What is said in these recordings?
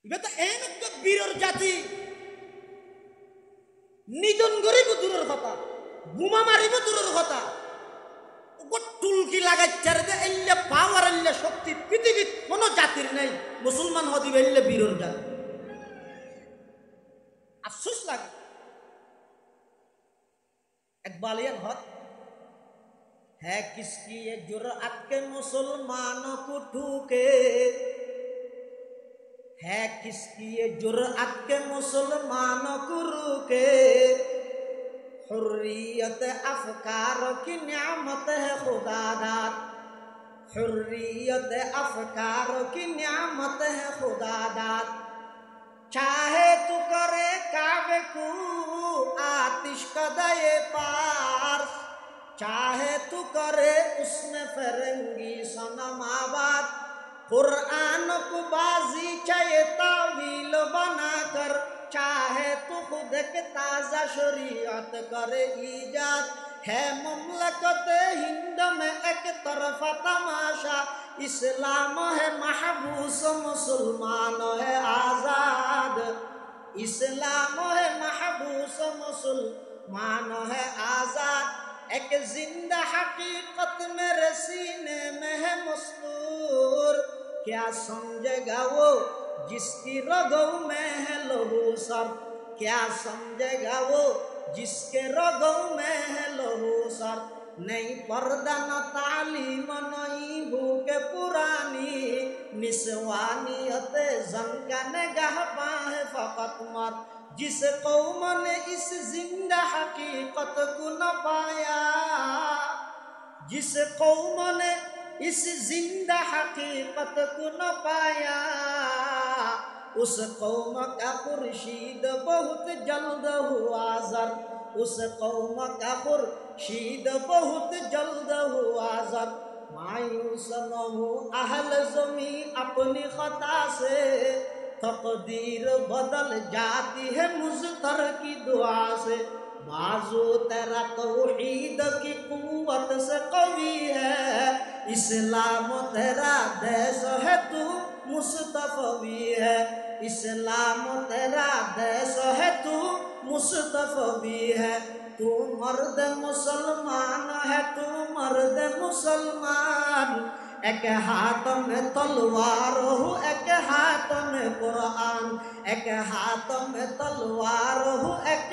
ইবে তো এনেক বীরর জাতি নিজন গরিব দূরের কথা বোমা মারিব দূরের কথা টুলকি লাগাইছার দে এল্লে পাওয়ার এল্লে শক্তি পৃথিবীর কোন জাতির নেই মুসলমান হদিবে এল্লে বীরর জাতি আফসোস লাগে এক বালিয়ান হদ है किसकी ये जुर्अत के मुसलमानों को ठूके है किसकी ये जुर्अत के मुसलमानों को रुके हुर्रियत अफकार की नियामत है खुदादात हुर्रियत अफकार की नियामत है खुदादात चाहे तू करे काबे को आतिश कदये पार चाहे तू करे उसमें फरंगी सनमाबाद कुरान को बाजी चाहे तावील बनाकर चाहे तू खुद के ताजा शरीयत करे ईजाद है मुमलकत हिंद में एक तरफा तमाशा इस्लाम है महबूस मुसलमान है आजाद इस्लाम है महबूस मुसलमान है आजाद एक जिंदा हकीकत मेरे सीने में है मस्तूर क्या समझेगा वो जिसकी रगों में है लहू सर क्या समझेगा वो जिसके रगों में है लहू सर नहीं पर्दा न तालीम नहीं भूखे पुरानी निस्वानियत जन का निगाह पाए फकत मर जिस कौम ने इस जिंदा हकीकत को न पाया जिस कौम ने इस जिंदा हकीकत को न पाया उस कौम का खुर्शीद बहुत जल्द हुआ जर उस कौम का खुर्शीद बहुत जल्द हुआ जर मायूस न हो अहल ज़मी अपनी खता से तकदीर बदल जाती है मुज़तर की दुआ से बाजू तेरा तौहीद की कुव्वत से कवी है इस्लाम तेरा देश है तू मुस्तफ़वी है इस्लाम तेरा देश है तू मुस्तफ़वी है तू मर्द मुसलमान है तू मर्द मुसलमान एक हाथ में तलवार हो एक हाथ में कुरान एक हाथ में तलवार हो एक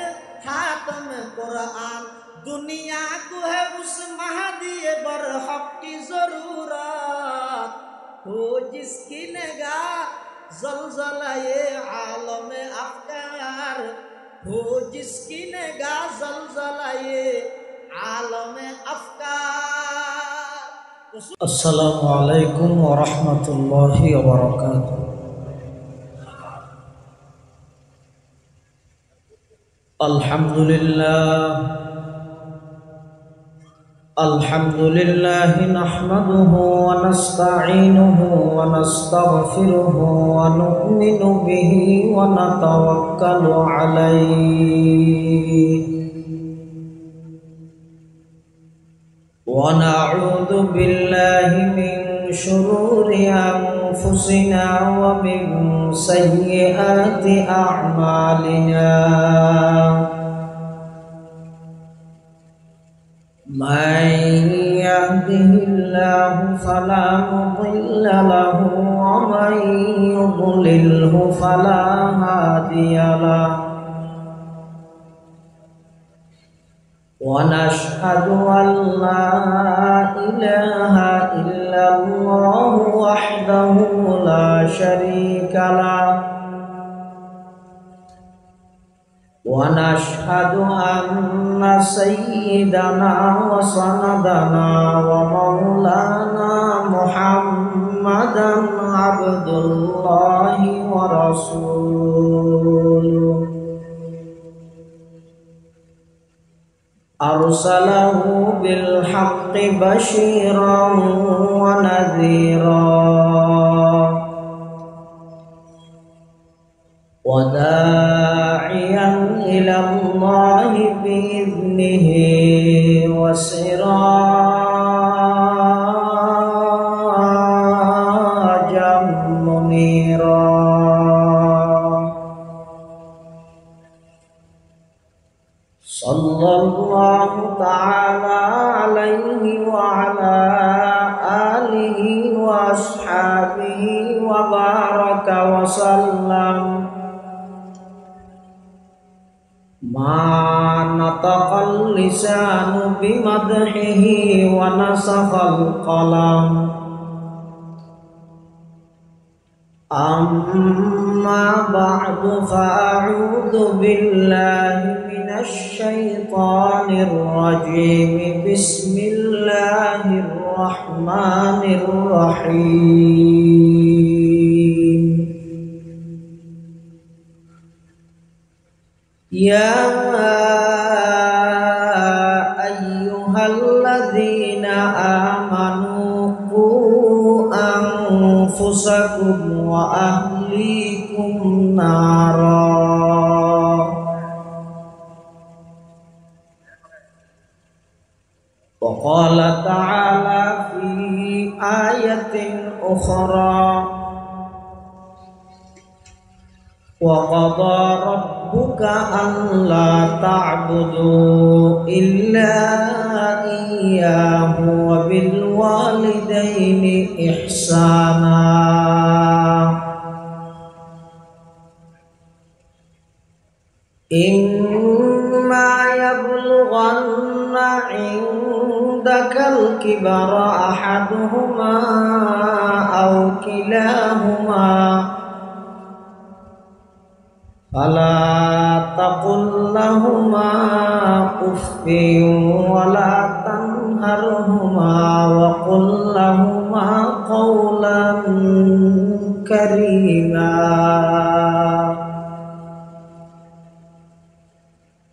हाथ में कुरान दुनिया को है उस महदी बरहक की जरूरत हो जिसकी निगाह जलजला ये आलम अफकार हो जिसकी निगाह जलजला ये आलम अफकार। अस्सलामु अलैकुम व रहमतुल्लाहि व बरकातुहू। अल्हम्दुलिल्लाह नहमदुहु व नस्तईनुहु व नस्तगफिरुहु व नु'मिनु बिही व नतवक्कलु अलैहि ونعوذ بالله من شرور أنفسنا ومن سيئات أعمالنا من يهده الله فلا مضل له ومن يضلله فلا هادي له ونشهد أن لا إله إلا الله وحده لا شريك له ونشهد أن سيدنا وسندنا ومولانا محمدا عبد الله ورسوله أرسله بالحق بشيرا ونذيرا وداعيا إلى الله بإذنه وسراجا منيرا sallallahu ta'ala alaihi wa ala alihi wa ashabihi wa baraka wa sallam. Ma nataqal lisanu bimadhihi wa nasakhal qalam. Amma ba'du fa'a'udhu billahi minasy syaithanir rajim. Bismillahirrahmanirrahim. Ya ayyuhalladzina amanu qu anfusakum wa ahlikum nara. Wa qala ta'ala fi ayatin ukhra, wa qadha rabbuka alla ta'budu illa iyyahu wa bil walidaini ihsana. Imma yablughanna 'indakal kibara ahaduhuma aw kilahuma fala taqul lahuma uffin wa la tanharhuma wa qul lahuma qawlan karima.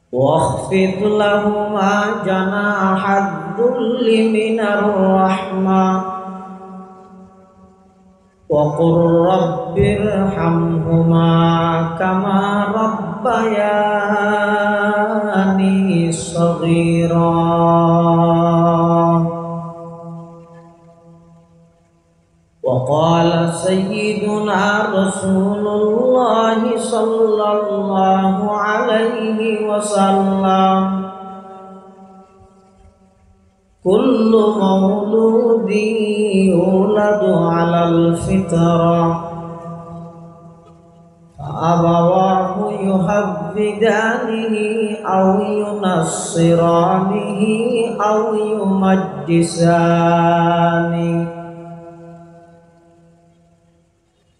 Wakhfid lahuma janahad dhulli minar rahmah wa qur rabbirhamhuma kama rabbayani shaghira. Wa qala sayyiduna Rasulullah sallallahu alaihi wasallam, kullu mauludin yuladu alal fitrah fa abawahu yuhawwidanihi aw yunassiranihi aw yumajjisani.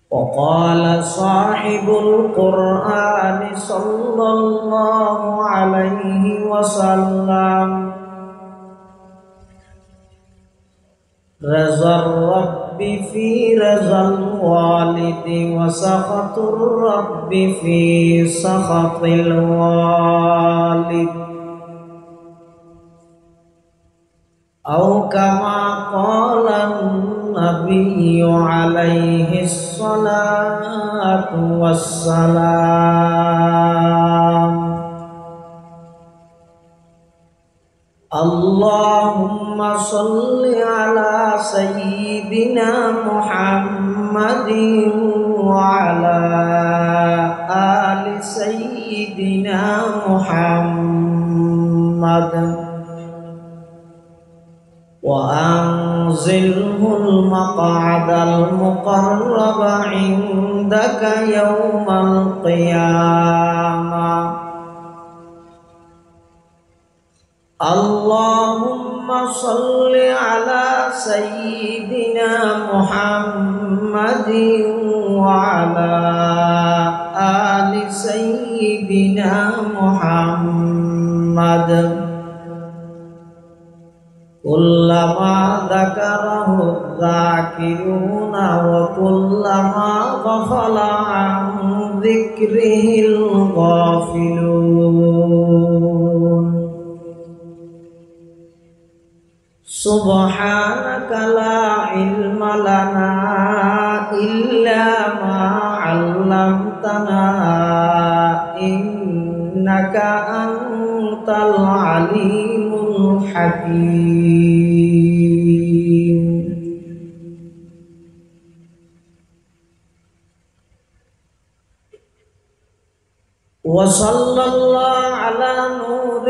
Wa qala sahibul Qur'ani sallallahu alaihi wasallam, razar rabbi fi razal walidi wa sakhatur rabbi fi sakhatil walid, aw kama qala nabiyyu alaihi salatu wassalam. Allahumma salli ala sayyidina Muhammadin wa ala ali sayyidina Muhammad wa anzilhul maq'adal muqarraba indaka yawmal qiyamah. Allahumma salli ala sayyidina Muhammadin wa ala ali sayyidina Muhammad kullama dzakarahu dzakiruna wa kullama ghafala an dzikrihil ghafilun. Subhanaka la ilma lana illa ma 'allamtana innaka antal alimul hakim. وصلى الله على نور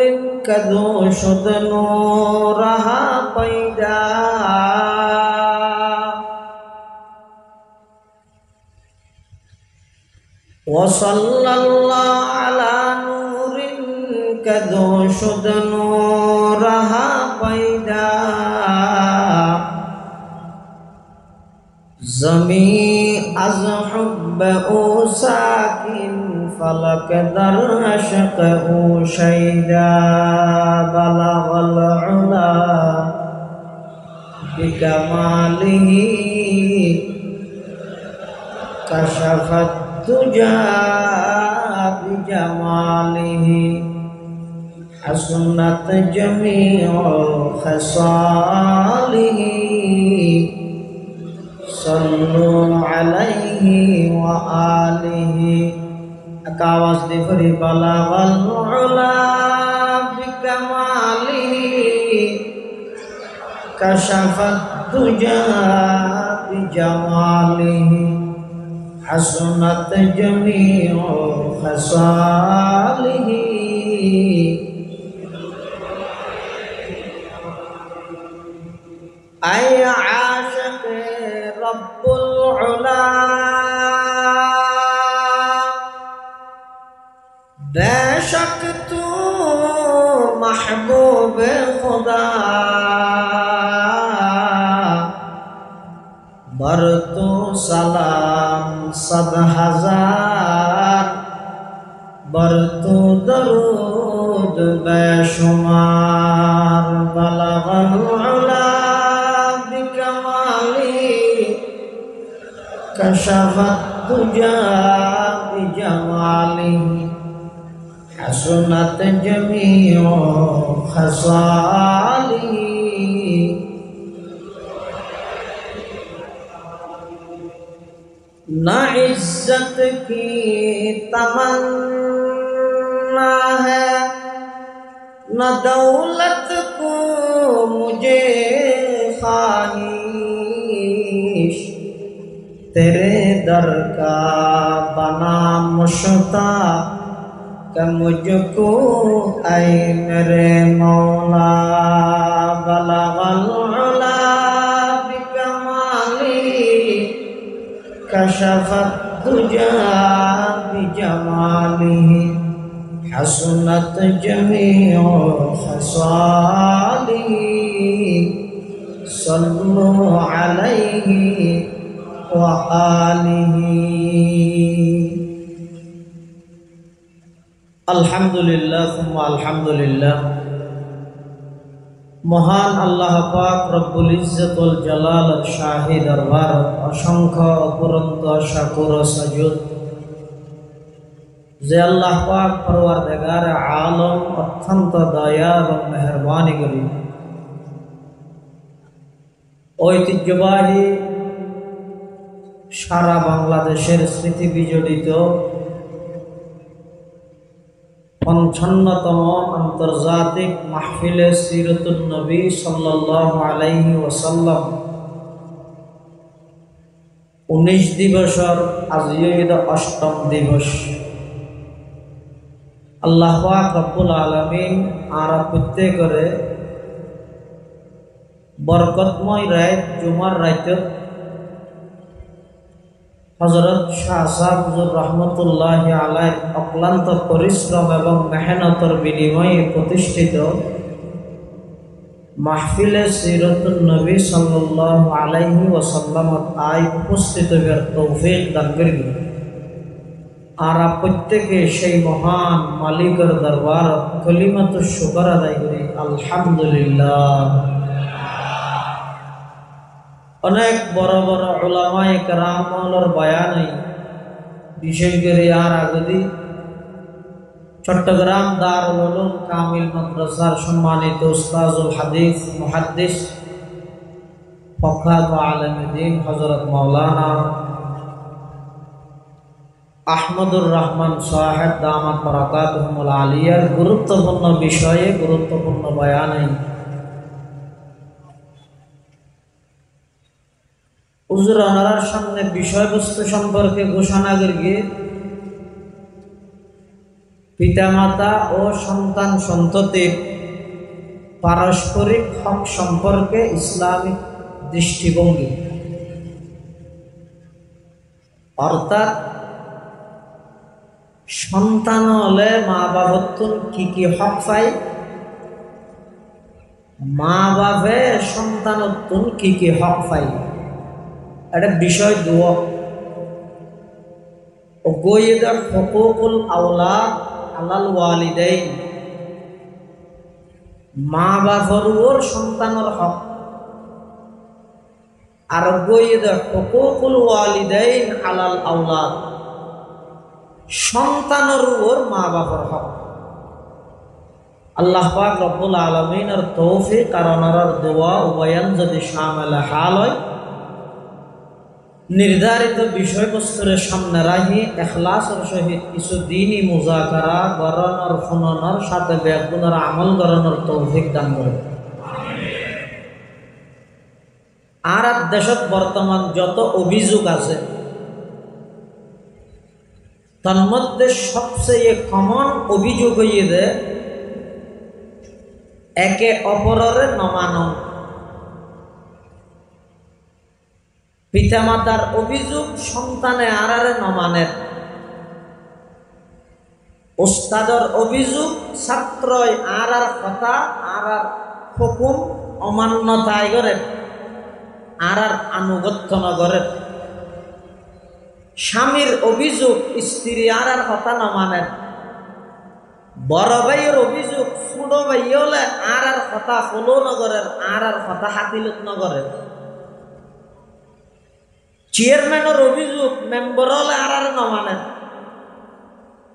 كذو شد نورها قيدا وصلى الله على نور كذو شد نورها قيدا زمي از حب او ساكن فلك در عشق او شيدا بلغ العلا بكماله كشف الدجى بجماله حسنت جميع خصاله صلوا عليه وآله आवाज दे फरी बलागल उला बिकमालिही कशफत दुजा बिजमालिही हसनत जमीउ खसालिही ऐ आशिक़ रब्बुल उला बेशक तू महबूब खुदा बर तू सलाम सद हजार बर तू दरूद बेशुमार बलगल उला बिकमाली कशफत दुजा बिजमालिही हसनत जमीउ खसालिही न इज्जत की तमन्ना है न दौलत को मुझे ख्वाहिश तेरे दर का बना मुश्ता कि मुझको ऐ मेरे मौला बलगल उला बिकमाली कशफत दुजा बिजमालिही हसनत जमीउ खसालिही सल्लु अलैहि व आलिही अल्हम्दुलिल्लाह सुम्मा अल्हम्दुलिल्लाह महान अल्लाह पाक रब्बुल इज्जत वल जलाल शाही दरबार असंख्य अपुरন্ত शाकुर सजुद जे अल्लाह पाक परवरदिगार आलम अत्यंत दया और मेहरबानी करी ঐতিহ্যবাহী সারা বাংলাদেশের স্মৃতি বিজড়িত ৫৫তম আন্তর্জাতিক মাহফিলে সিরাতুন নবী সাল্লাল্লাহু আলাইহি ওয়াসাল্লাম ১৯ দিবসর আজিও ঈদ অষ্টম দিবস আল্লাহ পাক রব্বুল আলামিন আরা প্রত্যেকরে বরকতময় রাত জুমার রাতত হযরত শাহ সাহেব হুজুর রহমতুল্লাহি আলাইহি অক্লান্ত পরিশ্রম এবং মেহনতের বিনিময়ে প্রতিষ্ঠিত মাহফিলে সিরাতুন নবী সাল্লাল্লাহু আলাইহি ওয়াসাল্লামত আই উপস্থিত হওয়ার তৌফিক দান করিল আর প্রত্যেকে সেই মহান মালিকের দরবার কলিমাতুশ শুকর আদায় করি আলহামদুলিল্লাহ। অনেক বড় বড় উলামায়ে কেরামের বয়ানে বিশেষ করে আর আগদি চট্টগ্রাম দারুল উলুম কামিল মাদ্রাসার সম্মানিত উস্তাজুল হাদিস মুহাদ্দিস ফখর ওয়া আলেমে দ্বীন হযরত মাওলানা আহমদুর রহমান সাহেব দামাত বারাকাতুহুল আলিয়ার গুরুত্বপূর্ণ বিষয়ে গুরুত্বপূর্ণ বয়ানে হুজুর ওনার সামনে বিষয়বস্তু সম্পর্কে ঘোষণা করিয়ে পিতামাতা ও সন্তান সন্ততির পারস্পরিক হক সম্পর্কে ইসলামিক দৃষ্টিভঙ্গি, অর্থাৎ সন্তান হলে মা বাবতুন কি কি হক পাই, মা বাবে সন্তানতুন কি কি হক পাই, এটা বিষয় দুয়। গইয়েদার হুকুকুল আওলাদ আলাল ওয়ালিদাইন, মা বাবার উপর সন্তানের হক, আর গইয়েদার হুকুকুল ওয়ালিদাইন আলাল আওলাদ, সন্তানের উপর মা বাবার হক। আল্লাহ পাক রব্বুল আলামিনের তৌফিক আর ওনার দোয়া উভয়ান যদি শামিল হাল হয়, নির্ধারিত বিষয়বস্তুর সামনে রাখি ইখলাসের সহিত কিছু দিনই মুজাকারা গরণর ফোনর সাথে ব্যাগুণের আমল গরণর তৌফিক দান করে। আর দেশত বর্তমান যত অভিযোগ আছে তার মধ্যে সবচেয়ে কমন অভিযোগ হইয়ে দেয় একে অপরের নমানন। পিতামাতার অভিযোগ সন্তানে আরারে নমানের, ওস্তাদর অভিযোগ ছাত্রই আর কথা আর হুকুম অমান্যতায় করে আর আনুগত্য নগরের, স্বামীর অভিযোগ স্ত্রী আর কথা নমানের, বড় ভাইয়ের অভিযোগ ছোট ভাই হলে আর কথা ফলো নগরের আর কথা হাতিলত নগরের, চেয়ারম্যানের অভিযোগ মেম্বার হলে আর নমানেন,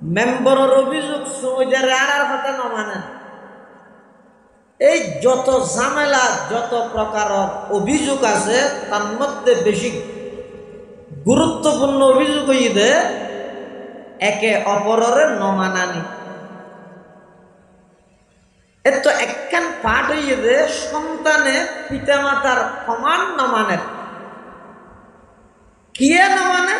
মেম্বারের অভিযোগ সুবিধার আর কথা নমানেন। এই যত ঝামেলা যত প্রকারের অভিযোগ আছে তার মধ্যে বেশি গুরুত্বপূর্ণ অভিযোগ হইতে একে অপরের নমানানি। এর তো একখান পাঠ হইতে সন্তানে পিতামাতার সমান নমানের। কিয়ে নমানে?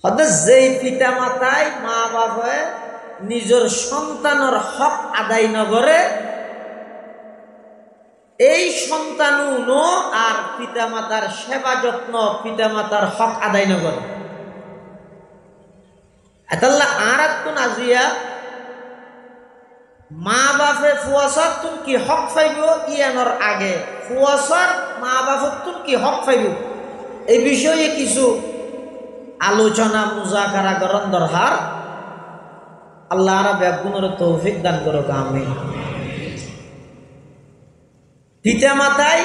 হয়তো যেই পিতা মাতায় মা বাবায় নিজের সন্তানের হক আদায় নগরে, এই সন্তানও আর পিতা মাতার সেবা যত্ন পিতা মাতার হক আদায় নগরে। এতাল্লা আর তুন আজিয়া মা বাপে ফুয়াশার তুন কি হক পাইব ইয়ানোর আগে ফুয়াশার মা বাপর তুন কি হক পাইব এই বিষয়ে কিছু আলোচনা মুজাকারা করন দরকার। আল্লাহ আর ব্যাগুণের তৌফিক দান করুক, আমিন। পিতা মাতাই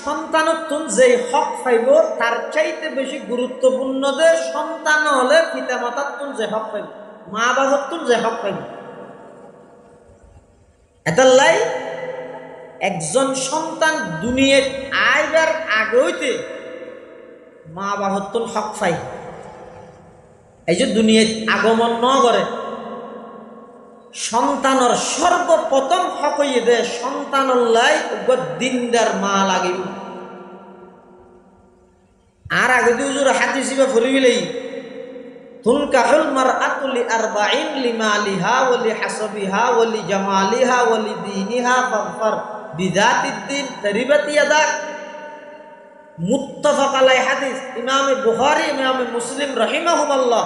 সন্তানতুন যে হক পাইব তার চাইতে বেশি গুরুত্বপূর্ণ যে সন্তান হলে পিতা মাতার তুন যে হক পাইব, মা বাবার তুন যে হক পাইব। এতাল্লাই একজন সন্তান দুনিয়ায় আইবার আগে হইতে মা বাবার তুন হক পাই। এই যে দুনিয়ায় আগমন ন করে সন্তানের সর্বপ্রথম হক হইয়ে দে সন্তানল্লাই দিনদার মা লাগিব। আর আগে দুজোর হাদিসিবা ফুরিবিলেই তুনকাহুল মারআতু লিআরবাঈন লিমালিহা ওয়া লিহাসাবিহা ওয়া লিজামালিহা ওয়া লিদীনিহা ফাযফার বিযাতিদ্দিন তারিবাত ইয়াদাক। মুত্তাফাক আলাই হাদিস। ইমাম বুখারী ইমাম মুসলিম রাহিমাহুমাল্লাহ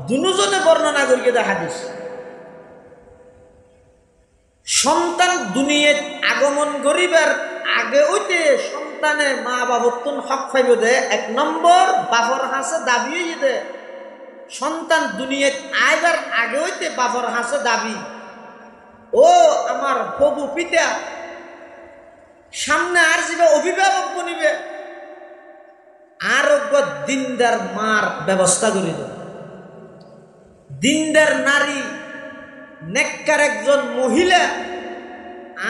দুজনে বর্ণনা করিয়ে দেয় হাদিস। সন্তান দুনিয়ায় আগমন করিবার আগে হইতে সন্তানে মা বাবার তুন হক পাইব দে। এক নম্বর বাবার হাসে দাবি দে সন্তান দুনিয়ায় আইবার আগে হইতে বাবার হাসে দাবি, ও আমার প্রভু পিতা সামনে আর যাবে অভিভাবক বনিবে আর দিনদার মার ব্যবস্থা করি দে। দিনদার নারী নেককার একজন মহিলা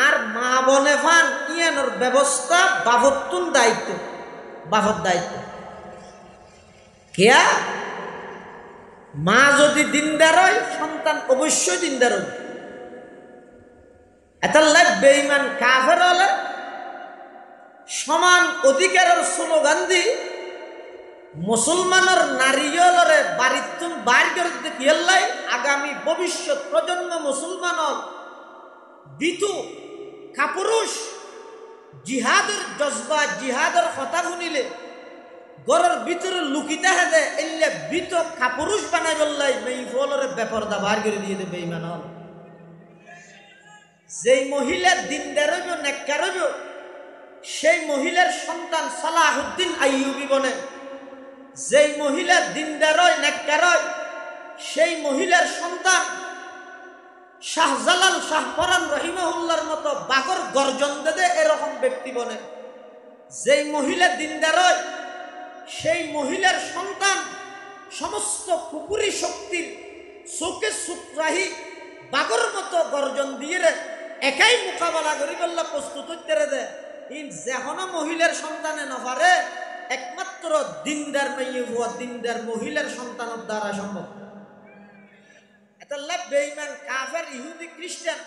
আর মা বনে ফান ইয়ানোর ব্যবস্থা বাবতুন দায়িত্ব, বাবর দায়িত্ব। কেয়া মা যদি দিনদার হয় সন্তান অবশ্যই দিনদার হবে। এতাল্লাই বেঈমান কাফের হলে সমান অধিকারের স্লোগান দি মুসলমানের নারীলরে বাড়িতুন বাইর করে দেখিয়াল্লাই আগামী ভবিষ্যৎ প্রজন্ম মুসলমানর বিতু কাপুরুষ জিহাদের জজবা জিহাদের কথা শুনিলে গরের ভিতরে লুকিতে হেদে এলে বিত কাপুরুষ বানাই বললাই মেই ফলরে বেপরদা বার করে দিয়ে দেবে বেঈমান হল। যেই মহিলা দিনদার হইব নেককার হইব সেই মহিলার সন্তান সালাহুদ্দিন আইয়ুবী বনে। যেই মহিলা দিনদার হয় নেককার হয় সেই মহিলার সন্তান শাহজালাল শাহপরান রহিমাহুল্লাহর মতো বাগর গর্জন দেদে এরকম ব্যক্তি বনে। যেই মহিলা দিনদার হয় সেই মহিলার সন্তান সমস্ত কুকুরি শক্তির চোখে সুপ্রাহী বাগর মতো গর্জন দিয়ে একাই মোকাবেলা করি বললে প্রস্তুত হইতে দেয়। ইন যেন মহিলার সন্তানে নপারে একমাত্র দিনদার মেয়ে হওয়া দিনদার মহিলার সন্তানের দ্বারা সম্ভব। এটা বেঈমান কাফের ইহুদি খ্রিস্টান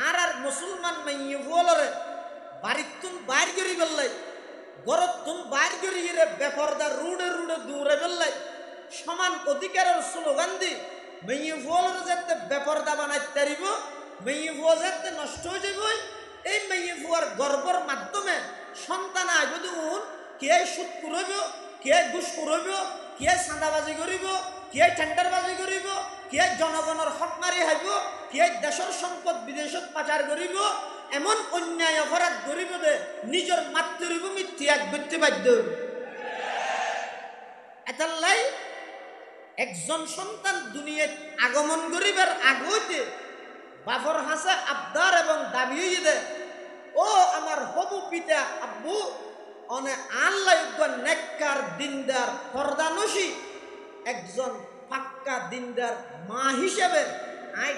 আর মুসলমান মেয়ে হওয়ারে বাড়িতুন বাইর করি বললাই গরতুন বাইর করি বেপরদা রুড়ে রুড়ে দূরে বললাই সমান অধিকারের স্লোগান দি মেয়ে হওয়ার যাতে বেপরদা বানাইতে পারিব মেয়ে হওয়া যাতে নষ্ট হয়ে যাব। এই মেয়ে হওয়ার গর্বর মাধ্যমে সন্তান আইব দেখুন কে সুদ করব কে ঘুষ করব কে চাঁদাবাজি করিব কে টেন্ডারবাজি করিব কে জনগণের হক মারি হাইব কে দেশের সম্পদ বিদেশত পাচার করিব এমন অন্যায় অপরাধ করিব দে নিজের মাতৃভূমি ত্যাগ করতে বাধ্য। এতাল্লাই একজন সন্তান দুনিয়াত আগমন করিবার আগতে বাপর হাসে আবদার এবং দাবি হয়ে দে ও আমার হবু পিতা আব্বু অনে আল্লাহ নেককার দিনদার পর্দানসী একজন পাক্কা দিনদার মা হিসেবে আই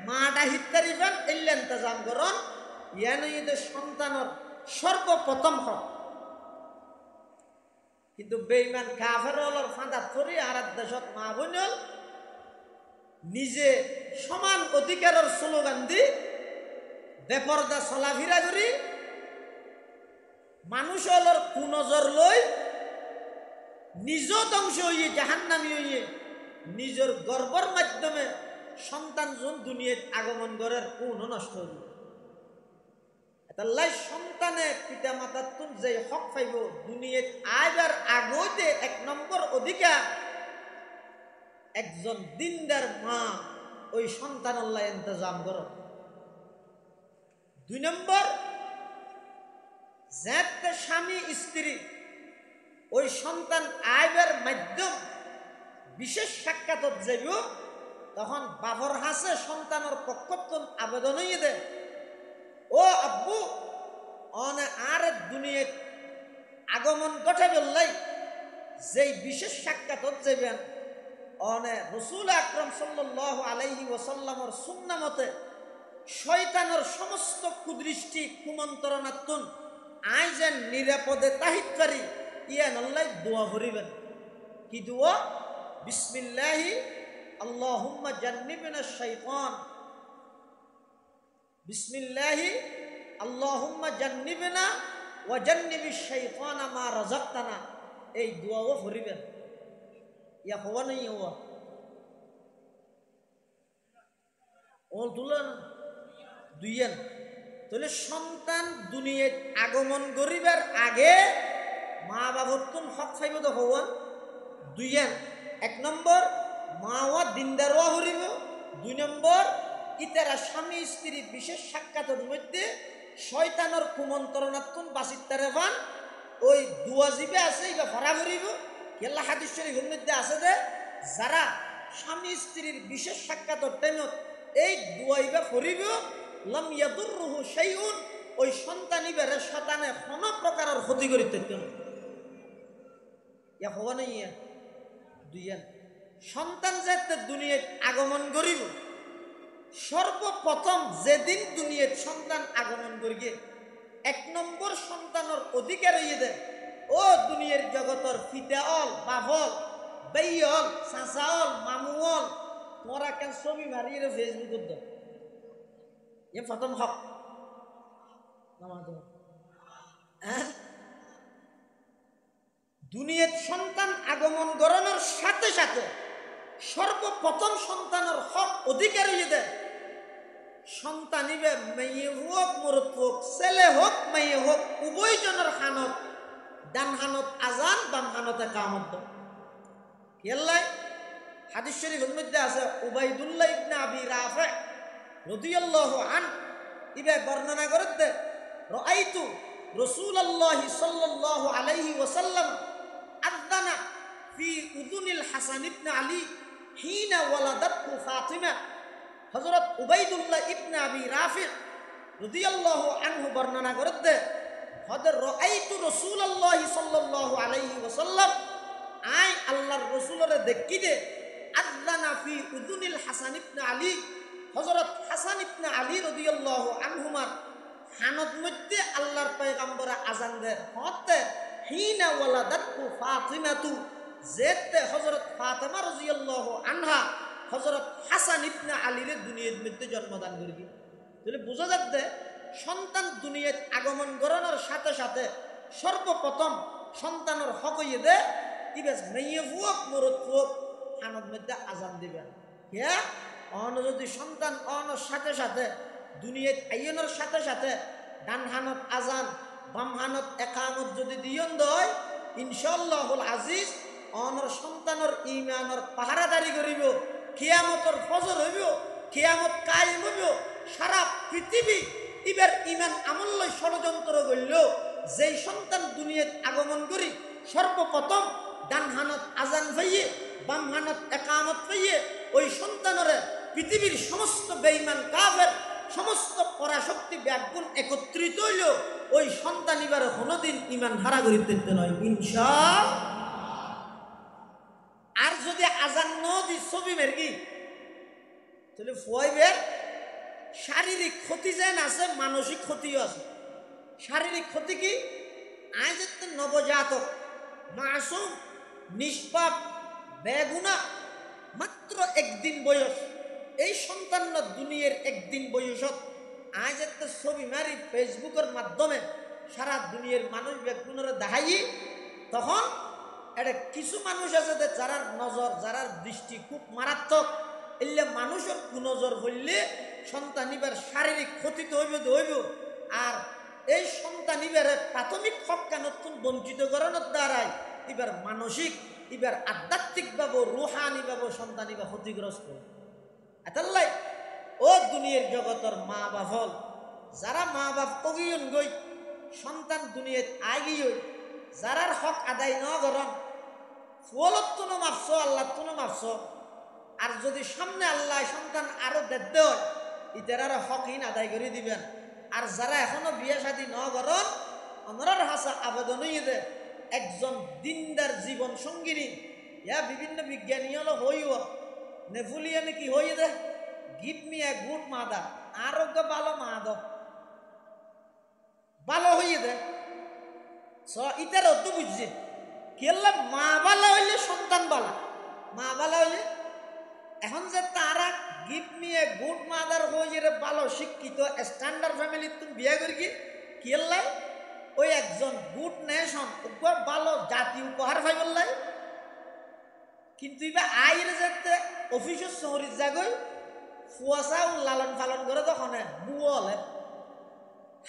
মাটা হিতারিবেন এলে ইন্তজাম করন ইয়ানে সন্তানের সর্বপ্রথম হক। কিন্তু বেঈমান কাফেরর ফাঁদা ধরি আর দেশত মা বোনল নিজে সমান অধিকারের স্লোগান দি বেপরদা চলাফিরা করি মানুষ হলর কুনজর লই নিজ ধ্বংস হইয়ে জাহান্নামী হইয়ে নিজের গর্বর মাধ্যমে সন্তান জন দুনিয়াত আগমন করার কোন নষ্ট হইল। তাল্লাই সন্তানে পিতা মাতার তুন যে হক পাইব দুনিয়াত আইবার আগতে এক নম্বর অধিকার একজন দিনদার মা ওই সন্তান আল্লাহ ইন্তজাম করো। 2 নম্বর যাতে স্বামী স্ত্রী ওই সন্তান আইবার মাধ্যম বিশেষ সাক্ষাৎ যাইব তখন বাপর হাসে সন্তানের পক্ষতন আবেদন হইয়ে দেয় ও আব্বু অনে আর দুনিয়াত আগমন ঘটে বললাই যেই বিশেষ সাক্ষাৎ যাইবেন অনে রাসূল আকরাম সাল্লাল্লাহু আলাইহি ওয়াসাল্লামের সুন্নাহ মতে শয়তানের সমস্ত কুদৃষ্টি কুমন্ত্রণাতুন আই যেন নিরাপদে তাহিত পারি ইয়ান আল্লাহ দোয়া করিবেন। কি দোয়া? বিসমিল্লাহি আল্লাহুম্মা জান্নিবনা শাইতান বিসমিল্লাহি আল্লাহুম্মা জান্নিবনা ওয়া জান্নিবিশ শাইতানা মা রাযাকতানা। এই দোয়াও করিবেন। ইয়া হওয়া নাই হওয়া ও তুলেন দুইয়েন তাহলে সন্তান দুনিয়াত আগমন করিবার আগে মা বাবার তুন হক চাইব তো হওয়ান দুইয়েন। 1 নম্বর মাওয়া দিনদারওয়া হরিব। 2 নম্বর ইতারা স্বামী স্ত্রী বিশেষ সাক্ষাতের মধ্যে শয়তানের কুমন্ত্রণাতুন বাসিতারে পান ওই দুয়া জিবে আছে ইবা ভরা করিব। কেল্লা হাদিস শরীফের মধ্যে আছে যে যারা স্বামী স্ত্রীর বিশেষ সাক্ষাতের টাইমত এই দুয়া ইবা করিব লাম ইয়াদুররুহু শাইউন ওই সন্তান ইবারে শয়তানে কোনো প্রকারের ক্ষতি করিতে না। ইয়া হওয়া নাই ইয়া দুইয়ান সন্তান যাতে দুনিয়াত আগমন করিব সর্বপ্রথম যেদিন দুনিয়াত সন্তান আগমন করিবে 1 নম্বর সন্তানের অধিকার হইয়ে দেয় ও দুনিয়ার জগতর ফিতাল বাভল বেইল চাচাল মামুল তোরা কেন ছবি মারিয়ে ফেসবুকত দাও এ প্রথম হক দুনিয়াত সন্তান আগমন করানোর সাথে সাথে সর্বপ্রথম সন্তানের হক অধিকারী দেয় সন্তান ইবে মেয়ে হোক মরদ হোক ছেলে হোক মেয়ে হোক উভয় জনের হানত ডান হানত আজান বাম হানতে কামত কেল্লাই হাদিস শরীফের মধ্যে আছে উবাইদুল্লাহ ইবনে আবি রাফি রাদিয়াল্লাহু আন ইবে বর্ণনা করতে রাআইতু রাসূলুল্লাহ সাল্লাল্লাহু আলাইহি ওয়াসাল্লাম আযানা ফি উযুনিল হাসান ইবনে আলী হিনা ওয়ালাদাতহু ফাতিমা হযরত উবাইদুল্লাহ ইবনে আবি রাফি রাদিয়াল্লাহু আনহু বর্ণনা করতে হযরত রাআইতু রাসূলুল্লাহ সাল্লাল্লাহু আলাইহি ওয়াসাল্লাম আই আল্লাহর রাসূলের দেখিতে আযানা ফি উযুনিল হাসান ইবনে আলী হযরত হাসান ইবনে আলী রাদিয়াল্লাহু আনহুমার হানত মধ্যে আল্লাহর পয়গম্বর আযান দেয় হতে হিনা ওয়ালাদাতহু ফাতিমাতু যেতে হযরত ফাতিমা রাদিয়াল্লাহু আনহা হযরত হাসান ইবনে আলীর দুনিয়ার মধ্যে জন্মদান করবি তাহলে বোঝা যাচ্ছে সন্তান দুনিয়াত আগমন করানোর সাথে সাথে সর্বপ্রথম সন্তানের হক হইয়ে দে ইবেস মেয়ে হোক মরদ হোক হানত মধ্যে আজান দিবেন হ্যাঁ অন যদি সন্তান অনর সাথে সাথে দুনিয়াত আইনের সাথে সাথে ডান হানত আজান বাম হানত একামত যদি দিয়ন দয় ইনশাআল্লাহুল আজিজ অনর সন্তানের ঈমানের পাহারাদারি করিব কিয়ামতের ফজর হইব কিয়ামত কায়েম হইব সারা পৃথিবী ইবার ঈমান আমল লই ষড়যন্ত্র করল যেই সন্তান দুনিয়াত আগমন করি সর্বপ্রথম ডান হানত আজান পাইয়ে বাম হানত একামত পাইয়ে ওই সন্তানের পৃথিবীর সমস্ত বেঈমান কাফের সমস্ত পরাশক্তি ব্যাগুণ একত্রিত হইল ওই সন্তান এবার কোনোদিন ঈমান হারা করিতে নয় ইনশাআল্লাহ। আর যদি আজান ন দি ছবি মেরগি তাহলে ফুয়াইবের শারীরিক ক্ষতি যেন আছে মানসিক ক্ষতিও আছে। শারীরিক ক্ষতি কি আজ একটা নবজাতক মাসুম নিষ্পাপ বেগুনা মাত্র একদিন বয়স এই সন্তান দুনিয়ার একদিন বয়সত আজ একটা ছবি মারি ফেসবুকের মাধ্যমে সারা দুনিয়ার মানুষ বেগুনের দেখাই তখন এটা কিছু মানুষ আছে যে যারার নজর যারার দৃষ্টি খুব মারাত্মক এলে মানুষের কুনজর হইলে সন্তান ইবার শারীরিক ক্ষতি তো হইব আর এই সন্তান ইবারে প্রাথমিক হক্কা নতুন বঞ্চিত করানোর দ্বারাই এবার মানসিক এবার আধ্যাত্মিকভাবে রুহানিভাবে সন্তান ইবার ক্ষতিগ্রস্ত এতাল্লাই ও দুনিয়ার জগতের মা বাপ যারা মা বাপ অগিয়ন গই সন্তান দুনিয়াত আগিয়ে যারার হক আদায় ন করন ফুলত তুনো মাপছ আল্লাহ তুনো মাপছ আর যদি সামনে আল্লাহ সন্তান আরো দেদ্দে হয় ইতার আর হকহীন আদায় করে দিবেন। আর যারা এখনো বিয়ে শাদী ন করন ওনার হাসা আবেদন দে একজন দিনদার জীবন সঙ্গিনী ইয়া বিভিন্ন বিজ্ঞানী হলো হইও নেফুলিয়ানে কি হই দে give me a good mother আরোগ্য ভালো মাদক ভালো হইয়ে দে ইতার অত বুঝছে কেল্লা মা বালা হইলে সন্তান বালা মা বালা হইলে এখন যে তারা give me a good mother হয়ে ভালো শিক্ষিত স্ট্যান্ডার্ড ফ্যামিলি তুমি বিয়ে করি কি কেল্লাই ওই একজন গুড নেশন ভালো জাতি উপহার পাই বললাই কিন্তু এবার আইরে যেতে অফিসের শহরের জায়গায় ফুয়াশা লালন পালন করে তখন বুয়া হলে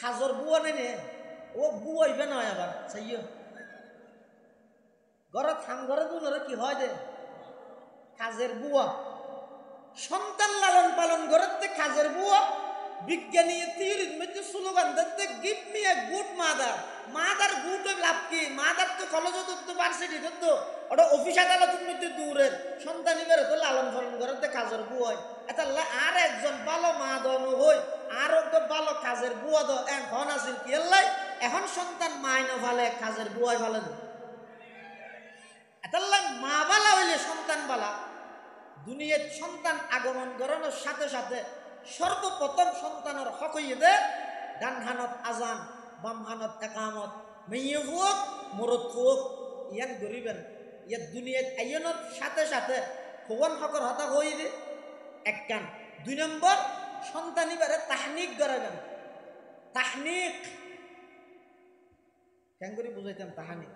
হাজর বুয়া নেই ও বুয়া হইবে নয় আবার সেই ঘরে থাম ঘরে দুজনে কি হয় দে কাজের বুয়া সন্তান লালন পালন করতে কাজের বুয়া বিজ্ঞানী থিওরির মধ্যে স্লোগান দিতে give me a good mother mother good লাভ কি মাদার তো কলেজ তো ভার্সিটি তো ওটা অফিস আদালতের মধ্যে দূরের সন্তান ইবের তো লালন পালন করতে কাজের বুয়া এটা আর একজন ভালো মা দন হই আর ভালো কাজের বুয়া দ এখন আছিল কি এলাই এখন সন্তান মাইন ভালে কাজের বুয়াই ভালে এটা মা বালা হইলে সন্তান বালা দুনিয়ার সন্তান আগমন করানোর সাথে সাথে সর্বপ্রথম সন্তানের হক হইয়ে দে ডান হানত আজান বাম হানত একামত মেয়ে হোক মরদ হোক ইয়ান গরিবেন ইয়ার দুনিয়াত আইনের সাথে সাথে খোবন হকর হতা হয়ে দে এক কান। 2 নম্বর সন্তান এবারে তাহনিক করাবেন। তাহনিক কেন করে বুঝাইতাম তাহানিক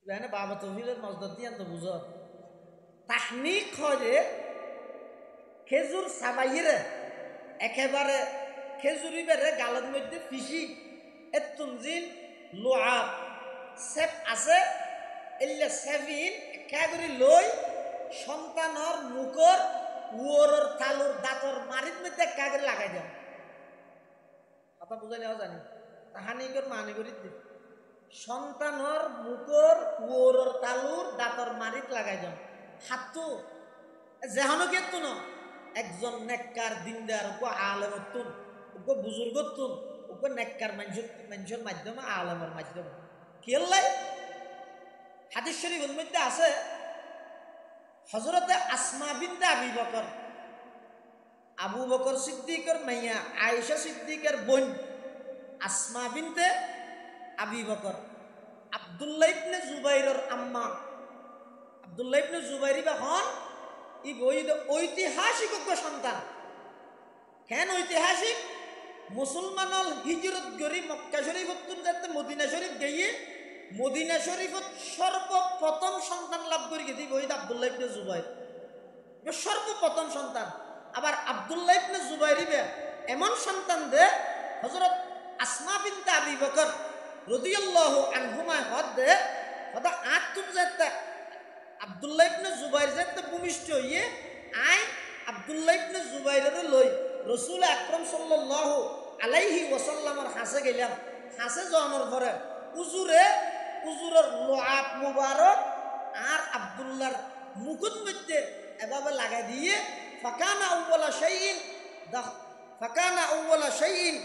এখানে বাবা তফিলের মজদত দিয়ে তো বুঝো তাহনিক হয় যে খেজুর সাবাইরে একেবারে খেজুরি বেড়ে গালের মধ্যে পিসি এতুন জিন লোহা সেপ আছে এলে সেভিন একেবারে লই সন্তানর মুখর উয়োর তালুর দাঁতর মারির মধ্যে একেবারে লাগাই দেন কথা বুঝাইলেও জানি তাহানিকর মানে করি সন্তানর মুখর উয়োর তালুর দাঁতর মারিত লাগাই দেন হাতু যেহানো কেতু না একজন নেককার দিনদার ওকে আলেমতুন ওকে বুজুর্গতুন ওকে নেককার মানুষের মাধ্যমে আলেমের মাধ্যমে কেল্লাই হাদিস শরীফের মধ্যে আছে হযরতে আসমা বিনতে আবু বকর আবু বকর সিদ্দিকের মাইয়া আয়েশা সিদ্দিকের বোন আসমা বিনতে আবু বকর আব্দুল্লাহ ইবনে জুবাইরের আম্মা আব্দুল্লাহ ইবনে জুবাইরি বা হন ই ঐতিহাসিক সন্তান কেন ঐতিহাসিক মুসলমানল হিজরত করি মক্কা শরীফত যাতে মদিনা শরীফ গিয়ে মদিনা শরীফত সর্বপ্রথম সন্তান লাভ করে গেছি বহিদ আব্দুল্লাহ ইবনে জুবাইর সর্বপ্রথম সন্তান আবার আব্দুল্লাহ ইবনে জুবাইরিবে এমন সন্তান দে হযরত আসমা বিনতে আবু বকর রাদিয়াল্লাহু আনহুমা হদে হদা আতুম যাতে আব্দুল্লাহ ইবনে জুবাইর যাতে ভূমিষ্ঠ হইয়ে আই আব্দুল্লাহ ইবনে জুবাইরের লই রাসূল আকরাম সাল্লাল্লাহু আলাইহি ওয়াসাল্লামের হাসে গেলাম হাসে যাওয়ার পরে উজুরের লোহাব মুবারক আর আব্দুল্লাহর মুকুট মধ্যে এভাবে লাগাই দিয়ে ফাকানা আউওয়ালা শাইইন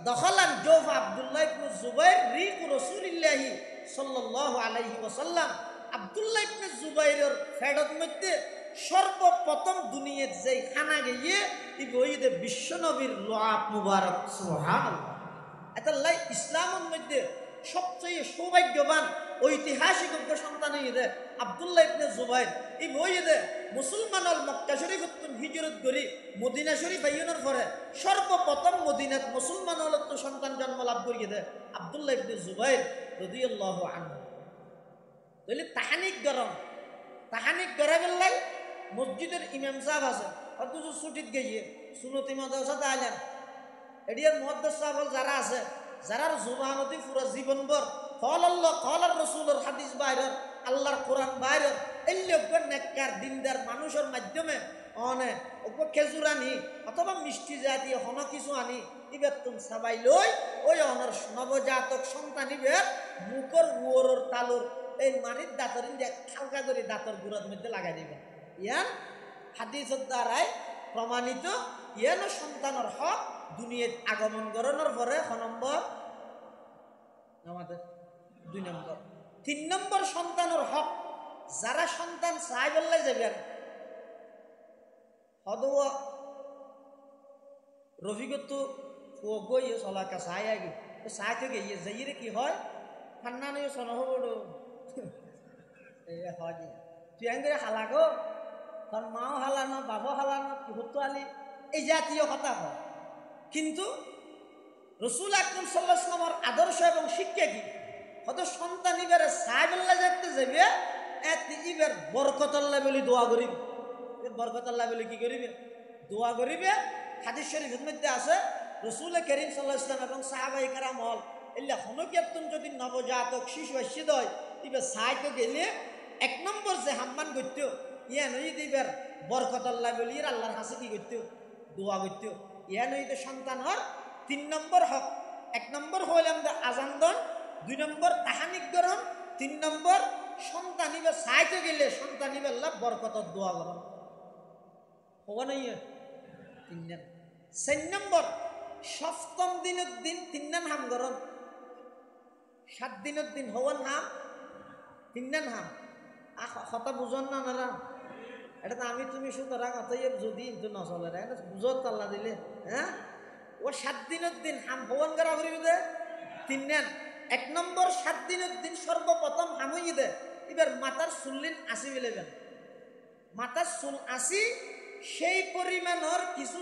দখলান জওফ আব্দুল্লাহ ইবনে জুবাইর রিকু রাসূলিল্লাহি সাল্লাল্লাহু আলাইহি ওয়াসাল্লাম আব্দুল্লাহ ইবনে জুবাইরের ফেডত মধ্যে সর্বপ্রথম দুনিয়ার যেই খানা গিয়ে ই বইতে বিশ্ব নবীর লোহাব মুবারক সুবহানাল্লাহ এতাল্লাই ইসলামের মধ্যে সবচেয়ে সৌভাগ্যবান ঐতিহাসিক সন্তান হইয়ে আব্দুল্লাহ ইবনে জুবাইর এই বইয়ে মুসলমানল মক্কা শরীফ হিজরত করি মদিনা শরীফ আইনের পরে সর্বপ্রথম মদিনাত মুসলমানল সন্তান জন্ম লাভ করিয়ে দে আব্দুল্লাহ ইবনে জুবাইর রাদিয়াল্লাহু আনহু তাহলে তাহানিক গরম গেলাই মসজিদের ইমাম সাহেব আছে অথচ ছুটিত গিয়ে সুনতি মাদ্রাসাতে আইলেন এডিয়ার মুহাদ্দিস সাহেব যারা আছে যারার জুবানতি পুরা জীবনভর কল আল্লাহ কল আর রাসূলের হাদিস বাইরের আল্লাহর কোরআন বাইরের এই লোকজন নেককার দিনদার মানুষের মাধ্যমে অনে ওকে খেজুর আনি অথবা মিষ্টি জাতীয় হন কিছু আনি ইবের তুম সবাই লই ওই অনর নবজাতক সন্তান ইবের মুখর উয়োর তালুর এই মারির দাঁতর দিয়ে হালকা করে দাঁতর গুড়ার মধ্যে লাগাই দিবেন ইয়ান হাদিসের দ্বারাই প্রমাণিত ইয়ান সন্তানের হক দুনিয়ার আগমন করানোর পরে ক নম্বর আমাদের 2 নম্বর 3 নম্বর সন্তানের হক যারা সন্তান চাই বললে যাবেন হদওয়া রফিগত গই চলাকা চাই আগে চাই থেকে যাইরে কি হয় ঠান্ডা নেই সনহবড় হয় তুই এঙ্গে হালাগো তোর মাও হালানো বাবা হালানো কিহতো আলি এই জাতীয় কথা হয় কিন্তু রাসূল আকরাম সাল্লাল্লাহু আলাইহি ওয়াসাল্লামের আদর্শ এবং শিক্ষা কি হয়তো সন্তান ইবারে সাইবুল্লাহ যেতে যাবে এতে ইবার বরকতাল্লাহ বলে দোয়া করিবে বরকতাল্লাহ বলে কি করিবে দোয়া করিবে হাদিস শরীফের মধ্যে আছে রাসূল করিম সাল্লাল্লাহু আলাইহি ওয়াসাল্লাম এবং সাহাবায়ে কেরাম হল ইল্লা হনকিয়াতুন যদি নবজাতক শিশু আসিদ হয় ইবে সাইতে গেলে 1 নম্বর যে হাম্মান করত ইয়া নই দিবার বরকতাল্লাহ বলি আল্লাহর কাছে কি করত দোয়া করত ইয়া নই তো সন্তানর 3 নম্বর হক 1 নম্বর হইলাম আজান দন 2 নম্বর তাহানিক গ্রহণ 3 নম্বর সন্তানিবে সাইতে গেলে সন্তানিবে আল্লাহ বরকতর দোয়া করুন হওয়া নাই 4 নম্বর সপ্তম দিনের দিন 3 নাম হাম করুন 7 দিনের দিন হওয়ান হাম 3 নাম হাম কথা বুঝন না না এটা তো আমি তুমি সুতরাং অতএব যদি কিন্তু নচলে এটা বুঝত আল্লাহ দিলে হ্যাঁ ও 7 দিনের দিন হাম হওয়ান করা করিবে দে 3 নাম 1 নম্বর 7 দিনের দিন সর্বপ্রথম হামই দে এবার মাথার চুল্লিন আসি বেলেবেন মাথার চুল আসি সেই পরিমাণর কিছু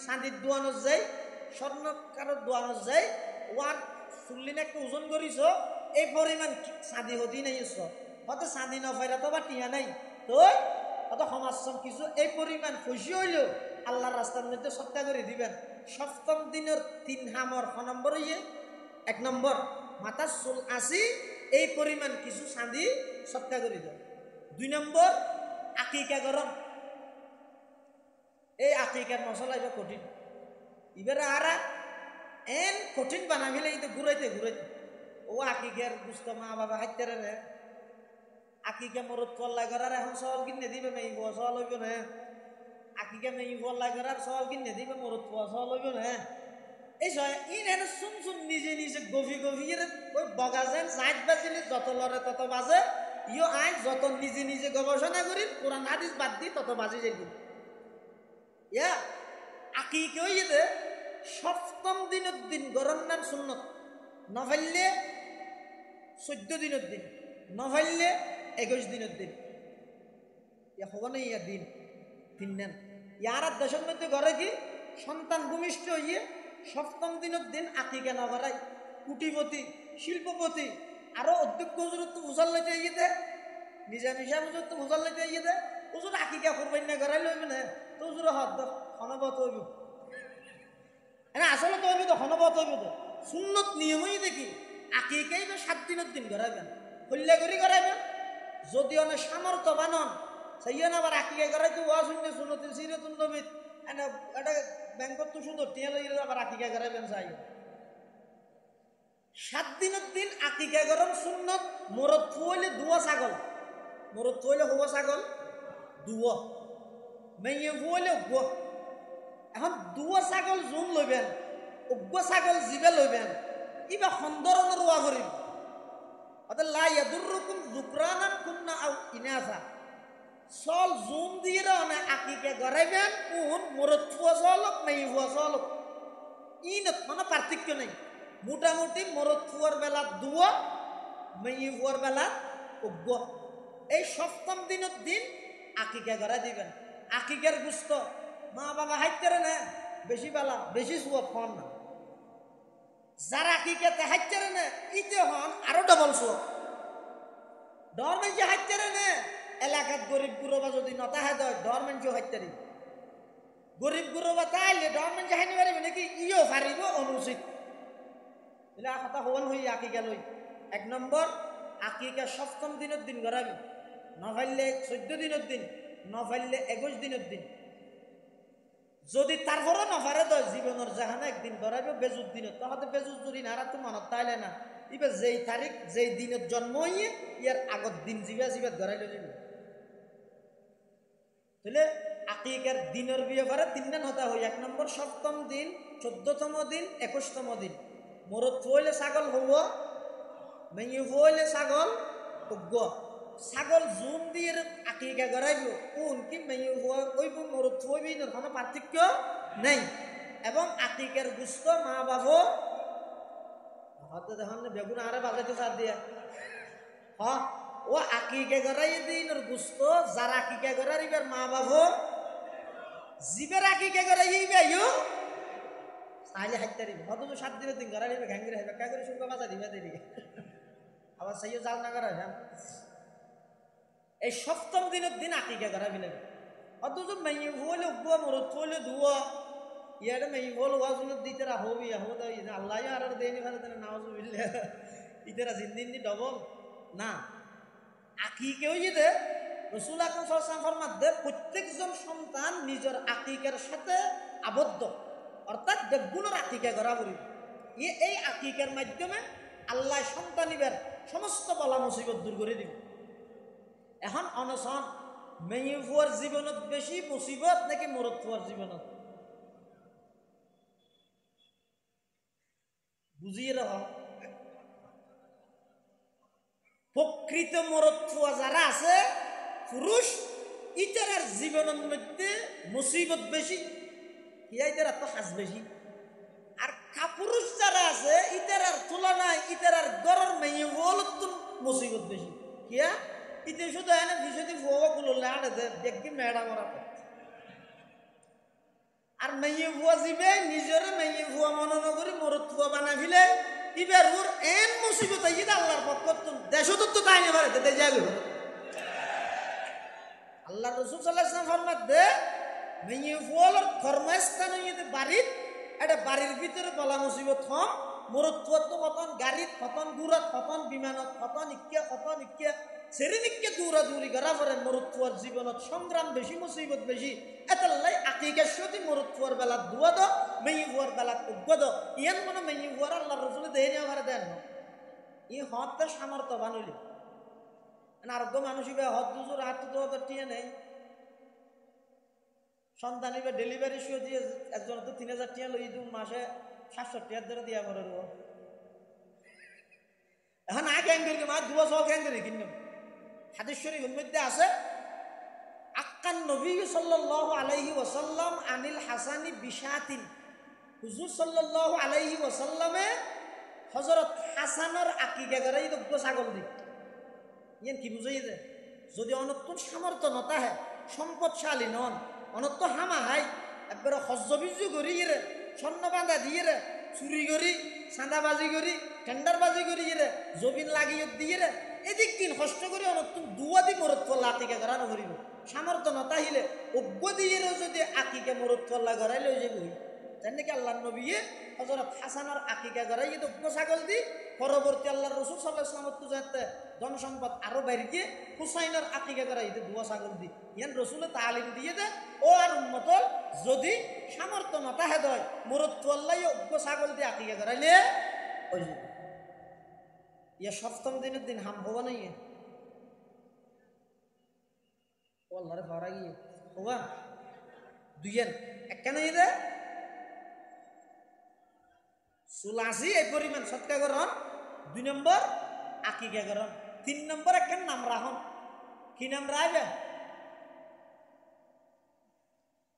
চাঁদির দোয়ানো যায় স্বর্ণ কারো দোয়ানো যায় ওয়ার চুল্লিন একটা ওজন করিস এই পরিমাণ চাঁদি হতি নাই হয়তো চাঁদি নফাইরা তো বা টিয়া নাই তো হয়তো সমাজ কিছু এই পরিমাণ খুশি হইলেও আল্লাহর রাস্তার মধ্যে সৎকা করে দিবেন। সপ্তম দিনের 3 হামর নম্বর ইয়ে 1 নম্বর মাথার চুল আসি এই পরিমাণ কিছু চাঁদি সৎকা করে দেন। 2 নম্বর আকিকা গরম, এই আকিকার মশলা এবার কঠিন, এবারে আর এন কঠিন বানাবিলে এই তো ঘুরাইতে ঘুরাইতে ও আকিকার বুঝত মা বাবা হাইতে রে আকিকা মরত পল্লা করার এখন সওয়াল কিনে দিবে মেয়ে বুয়া সওয়াল হইব না, আকিকা মেয়ে পল্লা করার সওয়াল কিনে দিবে মরত বুয়া সওয়াল হইব না। এই সয় ইন এনে শুন শুন নিজে নিজে গভি গভীর ওই বগাজেন 60 বাজিলে যত লড়ে তত বাজে, ইও আই যত নিজে নিজে গবেষণা করি কোরআন হাদিস বাদ দি তত বাজে যাই ইয়া আকিকা হইতে সপ্তম দিনের দিন গরম নাম সুন্নত নফাইলে 14 দিনের দিন নফাইলে 21 দিনের দিন ইয়া হব না ইয়া দিন 3 নেন ইয়ার দেশের মধ্যে ঘরে কি সন্তান ভূমিষ্ঠ হইয়ে সপ্তম দিনের দিন আকিকা নগরাই কুটিপতি শিল্পপতি আরো অধ্যক্ষ হুজুর তো বুঝার লাইতে ইয়েতে নিজা মিশা হুজুর তো বুঝার লাইতে ইয়েতে হুজুর আকিকা করবেন না গড়াই লইবে না তো হুজুর হদ হনবত হইব না আসলে তো হইব তো হনবত হইব তো সুন্নত নিয়মই দেখি আকিকাই বা 7 দিনের দিন গড়াইবেন হল্লা করি গড়াইবেন যদি অনেক সামর্থ্য বানন সেইন আবার আকিকা গড়াইতে ওয়া শুনলে সুন্নতিল সিরাতুন নবী এনে এটা ব্যাংকত তো সুন্দর টিয়া লইলে আবার আকিকা গড়াইবেন চাই 7 দিনের দিন আকিকা গরম সুন্নত মরদ ফুইলে দুয়া ছাগল মরদ ফুইলে হওয়া ছাগল দুয়া মেয়ে ফুইলে উগ্র এখন দুয়া ছাগল জোন লইবেন উগ্র ছাগল জিবে লইবেন ইবা সুন্দরনের ওয়া করিব অর্থাৎ লা ইয়াদুররুকুম যুকরানান কুন্না আও ইনাসা সল জোন দিয়ে না আকিকা গড়াইবেন কোন মরদ ফুয়া চলক মেয়ে ফুয়া চলক ইনত মানে পার্থক্য নেই মোটামুটি মরদ ফুয়ার বেলা দুয়া মেয়ে ফুয়ার বেলা উগ্র এই সপ্তম দিনের দিন আকিকা গড়া দিবেন আকিকার গুস্ত মা বাবা হাইতে না বেশি বেলা বেশি সুয়া ফন না যারা আকিকাতে হাইতে না ইতে হন আরো ডবল সুয়া ডর মেঞ্চে হাইতে না এলাকাত গরিব গুরবা যদি নতা হাই দেয় ডর মেঞ্চে হাইতে গরিব গুরবা তাইলে ডর মেঞ্চে হাইনি পারিবে নাকি ইও পারিব অনুচিত কথা হন হই আকিকা লই 1 নম্বর আকিকা সপ্তম দিনের দিন গড়াবি নফাইলে 14 দিনের দিন নফাইলে 21 দিনের দিন যদি তারপরও নফারে দয় জীবনের জাহানে একদিন গড়াবি বেজুর দিনত তাহলে বেজুর যদি নারা তো মনত তাইলে না ইবে যেই তারিখ যেই দিনের জন্ম হইয়ে ইয়ার আগত দিন জিবা জিবাত গড়াইলে যাবে তাহলে আকিকার দিনের ব্যাপারে 3 দিন হতা হই 1 নম্বর সপ্তম দিন 14তম দিন 21তম দিন মরদ ফুইলে ছাগল হব মেয়ে ফুইলে ছাগল উগ্র ছাগল জুম দিয়ে আকিকা গড়াইব কোন কি মেয়ে ওইব মরদ ফুইবি কোনো পার্থক্য নেই এবং আকিকার গুস্ত মা বাবু হয়তো দেখুন বেগুন আরে বাজাইতে চার দিয়া হ্যাঁ ও আকিকা গড়াই দিন গুস্ত যারা আকিকা গড়াইবার মা বাবু জীবের আকিকা গড়াইবে তাহলে হাইতে দিবি হয়তো তো 7 দিনের দিন গড়া দিবে ঘাঙ্গিরে হবে কা করে শুনবা বাজা দিবে দিকে আবার সাইও জাল না করা হ্যাঁ এই সপ্তম দিনের দিন আকিকা গড়া বিলে অথচ মেয়ে হলে উগ্র মরদ হলে ধুয়া ইয়ারে মেয়ে হল ওয়াজুল দিতে হবি হতো আল্লাহ আর দেয়নি ভালো তাহলে নামাজ বিললে ইতারা জিন্দিন ডবল না আকিকেও যেতে রসুল আকরাম সাল্লাল্লাহু আলাইহি ওয়াসাল্লাম ফরমাতে প্রত্যেকজন সন্তান নিজের আকিকার সাথে আবদ্ধ অর্থাৎ বেগুনের আকিকা করা করি এই আকিকার মাধ্যমে আল্লাহ সন্তানিবের সমস্ত বলা মুসিবত দূর করে দিব এখন অনশন মেয়ে ফুয়ার জীবনত বেশি মুসিবত নাকি মরদ ফুয়ার জীবনত বুঝিয়ে রাখ প্রকৃত মরদ ফুয়া যারা আছে পুরুষ ইতার জীবনের মধ্যে মুসিবত বেশি ইতার তো হাজ বেশি আর কাপুরুষ যারা আছে ইতার তুলনায় ইতার গরর মেয়ে বলত মুসিবত বেশি কিয়া ইতে শুধু এনে বিষয়টি ফুয়া কুললে আনে দেখি মেড়া মরা আর মেয়ে ফুয়া যাবে নিজের মেয়ে ফুয়া মনে নকরি মরদ ফুয়া বানা ফিলে ইবার ওর এন মুসিবত আইয়ে আল্লাহর পক্ষ দেশও তো তাই না পারে দে যাবে আল্লাহ রাসূল সাল্লাল্লাহু আলাইহি ওয়াসাল্লাম ফরমাত দে মেয়ে ফুয়ালর কর্মস্থান হইতে বাড়িত এটা বাড়ির ভিতরে বলা মুসিবত হম মরুত্বত কতন গাড়িত কতন দূরত কতন বিমানত কতন ইক্কা সেরিনিককে দূরাদূরি করা পরে মরুত্বর জীবনত সংগ্রাম বেশি মুসিবত বেশি এতাল্লাই আকিকার সাথে মরুত্বর বেলা দুয়া দ মেয়ে ফুয়ার বেলা উগ্গ দ ইয়ান মনে মেয়ে ফুয়ার আল্লাহ রাসূল দেহে নেওয়া পারে দেন ই হতে সামর্থ্য বানুলি আরোগ্য মানুষ হদ দুজোর হাত তো টিয়ে নেই সন্তান ডেলিভারি শো দিয়ে একজন তো 3000 টিয়া লই দিন মাসে 700 টিয়ার ধরে দিয়া করে এখন আগে অ্যাঙ্গেল মা 2 বছর অ্যাঙ্গেল কিনব হাদিস শরীফের মধ্যে আছে আক্কান নবী সাল্লাল্লাহু আলাইহি ওয়াসাল্লাম আনিল হাসানি বিশাতিন হুজুর সাল্লাল্লাহু আলাইহি ওয়াসাল্লামে হযরত হাসানের আকীকা করে দগ্গ ছাগল দি ইয়ান কি বুঝাই দে যদি অনন্তন সামর্থ্য নতা হে সম্পদশালী নন অনন্ত হামা হাই একবার হজ্জবিজু করি রে স্বর্ণ বাঁধা দিয়ে রে চুরি করি চাঁদাবাজি করি টেন্ডারবাজি করি রে জবিন লাগিয়ে দিয়ে রে এদিক দিন কষ্ট করে অনন্তন দুয়া দি মরত ফল্লা আকিকা করানো করিব সামর্থ্য নতা হিলে অজ্ঞ দিয়ে যদি আকিকা মরত ফল্লা করাইলে যে বই জানি কি আল্লাহ নবী হযরত হাসানের আকিকা করাই দগ্গ ছাগল দি পরবর্তী আল্লাহ রাসূল সাল্লাল্লাহু আলাইহি ওয়াসাল্লাম যাতে ধন সম্পদ আরো বাড়িয়ে হুসাইনের আকিকা করাই দুয়া ছাগল দি ইয়ান রাসূল তালিম দিয়ে দে ও আর উম্মত যদি সামর্থ্য নতা হে দয় মরত ফল্লাই অজ্ঞ ছাগল দি আকিকা করাইলে ওই যে ইয়া সপ্তম দিনের দিন হাম হবা নাই ও আল্লাহর ভরা গিয়ে হবা দুইয়েন একখানে দে সুলাসি এই পরিমাণ সৎকা করন 2 নম্বর আকিকা করন 3 নম্বর একখান নাম রাখুন কি নাম রাখবে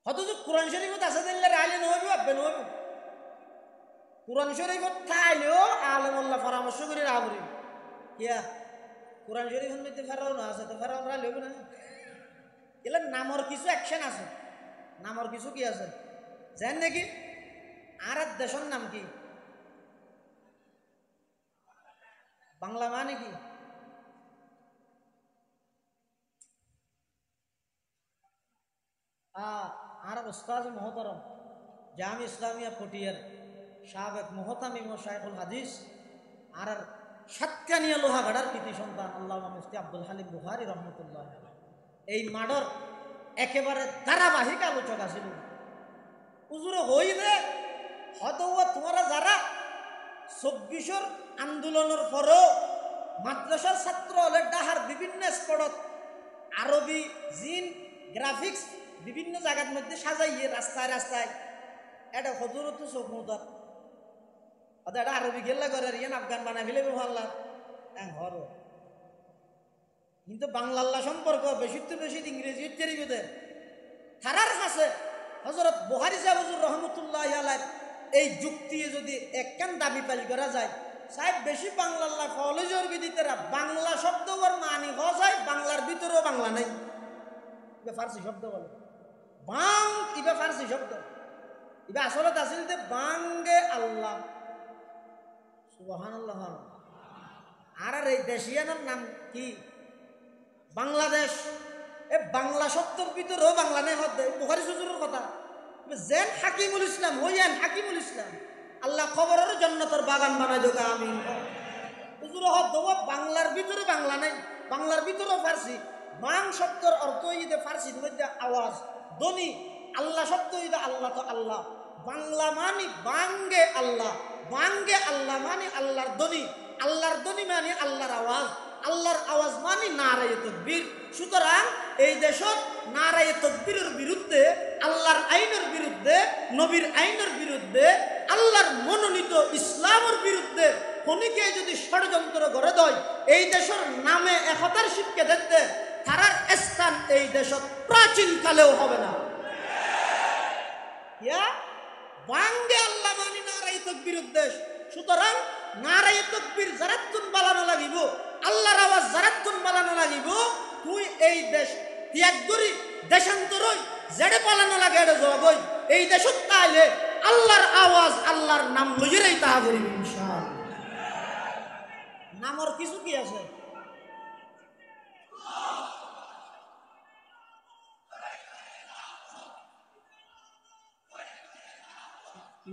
হয়তো যে কোরআন শরীফত আছে দিলে রাইলে নহইব আব্বে নহইব কোরআন শরীফত থাইলেও আলেমুল্লাহ পরামর্শ করে রাখবি কিয়া কোরআন শরীফের মধ্যে ফেরাও না আছে তো ফেরাও রাইলে হবে না এলে নামর কিছু অ্যাকশন আছে নামর কিছু কি আছে জান নাকি আর দেশের নাম কি বাংলা মানে কি আর উস্তাদ মোহতরম জামি ইসলামিয়া পটিয়ার সাবেক মোহতামিম ও শাইখুল হাদিস আর সাতকানিয়া লোহাগাড়ার কৃতি সন্তান আল্লামা মুফতি আব্দুল হালিম বুখারী রহমতুল্লাহ এই মাডর একেবারে ধারাবাহিক আলোচক আছিল হুজুর হইবে হয়তো তোমরা যারা 24 আন্দোলনের পরও মাদ্রাসার ছাত্র হলে ডাহার বিভিন্ন স্পটত আরবি জিন গ্রাফিক্স বিভিন্ন জায়গার মধ্যে সাজাইয়ে রাস্তায় রাস্তায় এটা হজুরত চোখ মুদার এটা আরবি গেল্লা করে ইয়ান আফগান বানাই ফেলে ভাল্লা হর কিন্তু বাংলা সম্পর্ক বেশি তো বেশি ইংরেজি তেরিবে তারার কাছে হযরত বুখারী সাহেব হুজুর রহমতুল্লাহি আলাইহি এই যুক্তি যদি একখান দাবি পালি করা যায় সাহেব বেশি বাংলা কলেজের বিদিতেরা বাংলা শব্দ ওর মানি হয় বাংলার ভিতরেও বাংলা নাই ইবা ফার্সি শব্দ বলে বাং ইবা ফার্সি শব্দ ইবা আসলে আসিল যে বাঙ্গে আল্লাহ সুবহানাল্লাহ আর এই দেশিয়ানের নাম কি বাংলাদেশ এ বাংলা শব্দের ভিতরেও বাংলা নেই হতে বুখারী হুজুরের কথা জেন হাকিমুল ইসলাম হইয়ান হাকিমুল ইসলাম আল্লাহ খবরের জান্নাতের বাগান বানাই দেব আমিন হুজুর হদ বাংলার ভিতরে বাংলা নাই বাংলার ভিতরেও ফার্সি বাং শব্দের অর্থ হইতে ফার্সির মধ্যে আওয়াজ ধ্বনি আল্লাহ শব্দ হইতে আল্লাহ তো আল্লাহ বাংলা মানে বাঙ্গে আল্লাহ মানে আল্লাহর ধ্বনি মানে আল্লাহর আওয়াজ মানে নারায়ে তাকবীর সুতরাং এই দেশত নারায়ে তাকবীরের বিরুদ্ধে আল্লাহর আইনের বিরুদ্ধে নবীর আইনের বিরুদ্ধে আল্লাহর মনোনীত ইসলামের বিরুদ্ধে খনিকে যদি ষড়যন্ত্র গড়ে দেয় এই দেশের নামে একতার শিক্ষা দেখতে তারার স্থান এই দেশত প্রাচীন কালেও হবে না ইয়া বাঙ্গে আল্লাহ মানে নারায়ে তাকবীর উদ্দেশ্য সুতরাং নারায়ে তাকবীর জারাতুন বালানো লাগিব আল্লাহর আওয়াজ জারাতুন বালানো লাগিব তুই এই দেশ ত্যাগ করি দেশান্তর হই জেড়ে পালানো লাগে এটা জগই এই দেশত তাইলে আল্লাহর আওয়াজ আল্লাহর নাম লইরেই তাহা করিবি ইনশাআল্লাহ নামর কিছু কি আছে?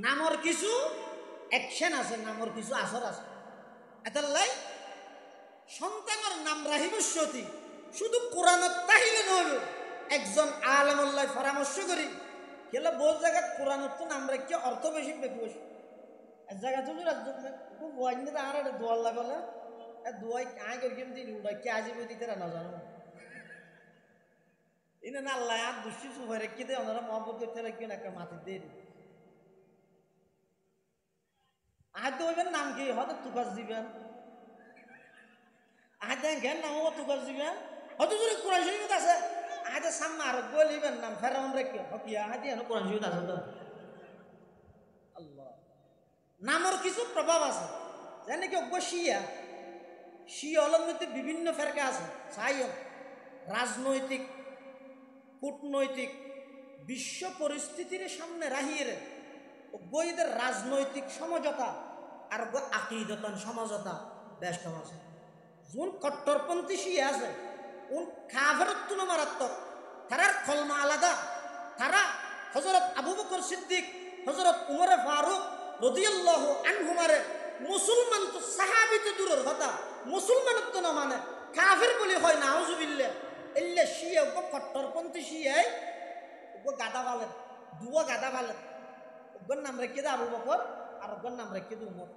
নামর কিছু অ্যাকশন আছে, নামর কিছু আসর আছে। এটালাই সন্তানের নাম রাহিবস্যতি শুধু কোরআনত তাহিলে নইল, একজন আলেমুল্লাহ পরামর্শ করি কেলা বহু জায়গা কোরআনত তো নাম রাখি অর্থ বেশি বেশি বেশি এক জায়গা তো খুব ওয়াইনে আর একটা দোয়ার লাগলে দোয়াই আয় করি কেমন দিন উড়াই কে আজিবে দিতে না জানো ইনে না আল্লাহ আর দুষ্টি সুফাই রেখে দেয় ওনারা মহব্বত করতে রাখি না একটা মাথা দিয়ে আহাতে হইবেন নাম কি হয়তো তুকাস দিবেন, আহাতে ঘেন নাম হবো তুকাস দিবেন, হয়তো যদি কোরআন শরীফ আছে আহাতে সামনে আরো বলিবেন নাম ফেরাউন রেখে হকি আহাতে এনে কোরআন শরীফ আছে তো আল্লাহ। নামর কিছু প্রভাব আছে জানে কি অজ্ঞ শিয়া শিয়া হলের মধ্যে বিভিন্ন ফেরকা আছে, চাই রাজনৈতিক কূটনৈতিক বিশ্ব পরিস্থিতির সামনে রাহিয়ে বইদের রাজনৈতিক সমঝোতা আর আকিদতান সমঝোতা বেশ কম আছে। যোন কট্টরপন্থী শিয়া আছে উন কাফেরত্ব মারাত্মক, তারার কলমা আলাদা, তারা হযরত আবু বকর সিদ্দিক হযরত উমর ফারুক রাদিয়াল্লাহু আনহুমারে মুসলমান তো সাহাবী তো দূরের কথা মুসলমানত্ব না মানে কাফের বলি হয় নাউজুবিল্লাহ। এল্লে শিয়া কট্টরপন্থী শিয়াই গাদা ফালেন, দুয়া গাদা ফালেন, ওর নাম রেখে দে আবু বকর আর ওর নাম রেখে দে উমর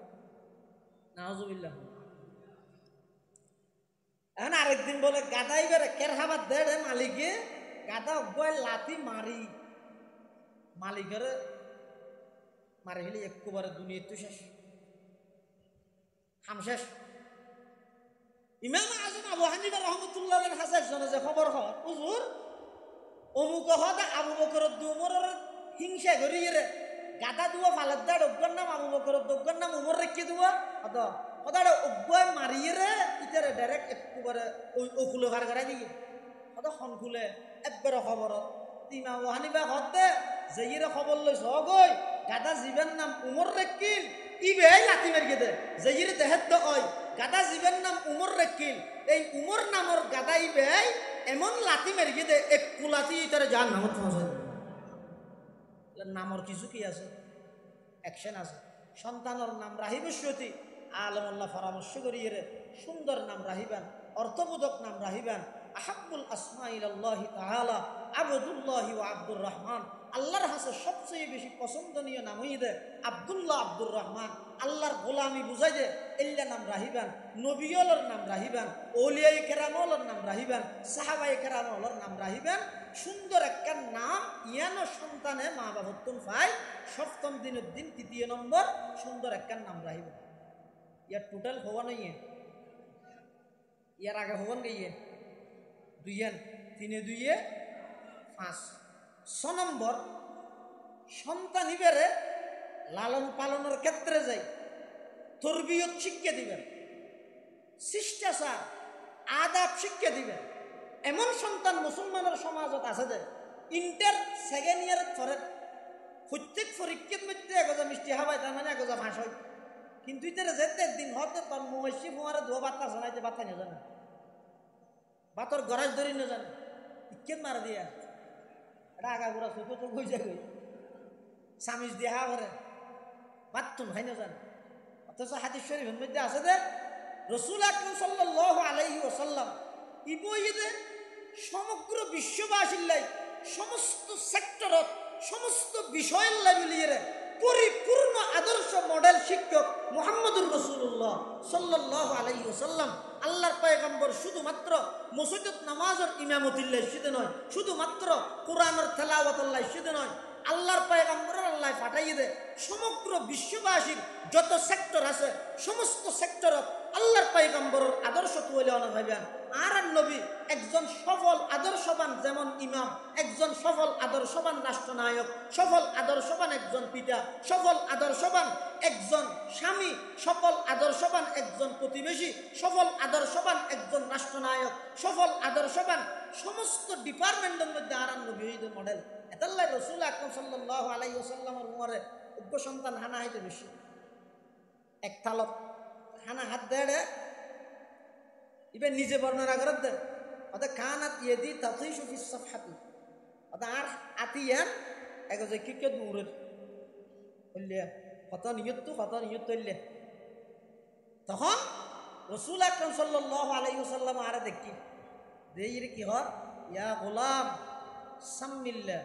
নাউজুবিল্লাহ। এখন আরেকদিন বলে গাদাই করে কেরহাবাদ দেড়ে মালিকে গাদা অজ্ঞায় লাথি মারি মালিকের মারি ফেলে একবারে দুনিয়া তো শেষ হাম শেষ। ইমাম আজম আবু হানিফা রহমতুল্লাহের কাছে একজনে যে খবর হয় হুজুর অমুক হদা আবু বকর উমরের হিংসা করিয়ে রে গাদা দুয়া ফালাদ দাঁড় অজ্ঞার নাম আবু বকর অজ্ঞার নাম উমর রেখে দুয়া হদ হদাড়ে অজ্ঞায় মারিয়ে রে ইতারে ডাইরেক্ট একবারে ওই ওকুলে ভার করাই দিয়ে হদ খন খুলে একবারে খবর ইমাম আবু হানিফা হদে যে ইরে খবর লইছ গই গাদা জীবের নাম উমর রেখিল ইবে লাথি মারিয়ে দে যে ইরে দেহের তো ওই গাদা জীবের নাম উমর রেখিল এই উমর নামর গাদা ইবে এমন লাথি মারিয়ে দে এক কুলাতি ইতারে যান নামত পৌঁছে নামর কিছু কি আছে অ্যাকশন আছে। সন্তানের নাম রাহিবস্যতি আলমুল্লাহ পরামর্শ করিয়ে রে সুন্দর নাম রাহিবেন, অর্থবোধক নাম রাহিবেন। আহাব্বুল আসমা ইলাল্লাহি তাআলা আবদুল্লাহি ওয়া আব্দুর রহমান, আল্লাহর কাছে সবচেয়ে বেশি পছন্দনীয় নাম হই দে আব্দুল্লাহ আব্দুর রহমান, আল্লাহর গোলামি বুঝাই দে এল্লা নাম রাহিবেন, নবিয়লর নাম রাহিবেন, ওলিয়াই কেরামলর নাম রাহিবেন, সাহাবায়ে কেরামলর নাম রাহিবেন। সুন্দর একটা নাম ইয়ানো সন্তানে মা বাবতুন পায় সপ্তম দিনের দিন তৃতীয় নম্বর সুন্দর একটা নাম রাহিবেন। ইয়ার টোটাল হওয়া নয় ইয়ার আগে হওয়ান গিয়ে দুইয়েন তিনে দুইয়ে 5 6 নম্বর সন্তান ইবেরে লালন পালনের ক্ষেত্রে যাই তরবিয়ত শিক্ষা দিবেন, শিষ্টাচার আদাব শিক্ষা দিবেন। এমন সন্তান মুসলমানের সমাজত আছে যে ইন্টার সেকেন্ড ইয়ার পরে প্রত্যেক পরীক্ষার মধ্যে এগোজা মিষ্টি হাবাই তার মানে এগোজা ফাঁস হয়, কিন্তু ইতারে যেতে দিন হতে তোর মহিষি ফুয়ারে ধোয়া বাত্তা শোনাইতে বাত্তা নিয়ে জানে বাতর গরাজ ধরি নিয়ে জানে ইকেন মারা দিয়া এটা আগা ঘোরা চোখে চোখ হয়ে যায় সামিজ দিয়ে হা ভরে বাত্তুন খাই না জানে। অথচ হাদিস শরীফের মধ্যে আছে যে রাসূল আকরাম সাল্লাল্লাহু আলাইহি ওয়াসাল্লাম ইবইদে সমগ্র বিশ্ববাসীর লাই সমস্ত সেক্টরত সমস্ত বিষয়ের লাই মিলিয়ে পরিপূর্ণ আদর্শ মডেল শিক্ষক মুহাম্মদুর রাসূলুল্লাহ সাল্লাল্লাহু আলাইহি ওয়াসাল্লাম। আল্লাহর পয়গম্বর শুধুমাত্র মসজিদত নামাজের ইমামতিল্লাহ শুধু নয়, শুধুমাত্র কোরআনের তেলাওয়াতুল্লাহ শুধু নয়, আল্লাহর পয়গম্বর আল্লাহ পাঠাইয়ে দে সমগ্র বিশ্ববাসীর যত সেক্টর আছে সমস্ত সেক্টরত আল্লাহর পয়গম্বরের আদর্শ তুলে আনা ভাইবেন। আর নবী একজন সফল আদর্শবান যেমন ইমাম, একজন সফল আদর্শবান রাষ্ট্রনায়ক, সফল আদর্শবান একজন পিতা, সফল আদর্শবান একজন স্বামী, সফল আদর্শবান একজন প্রতিবেশী, সফল আদর্শবান একজন রাষ্ট্রনায়ক, সফল আদর্শবান সমস্ত ডিপার্টমেন্টের মধ্যে আর নবী হইদের মডেল। এতাল্লাই রাসূল আকরাম সাল্লাল্লাহু আলাইহি ওয়াসাল্লামের উমরে উগ্র সন্তান হানা হইতে বেশি এক তালত হানা হাত দেড়ে ইবে নিজে বর্ণনা করার দেন অর্থাৎ কানাত ইয়েদি তাতিশু ফিস সাফহাতি অর্থাৎ আর আতিয়ান এগো যে কি কে দূরের বললে কত নিয়ত হইলে তখন রাসূল আকরাম সাল্লাল্লাহু আলাইহি ওয়াসাল্লাম আরে দেখি দেইরে কি হয় ইয়া গোলাম সাম্মিল্লাহ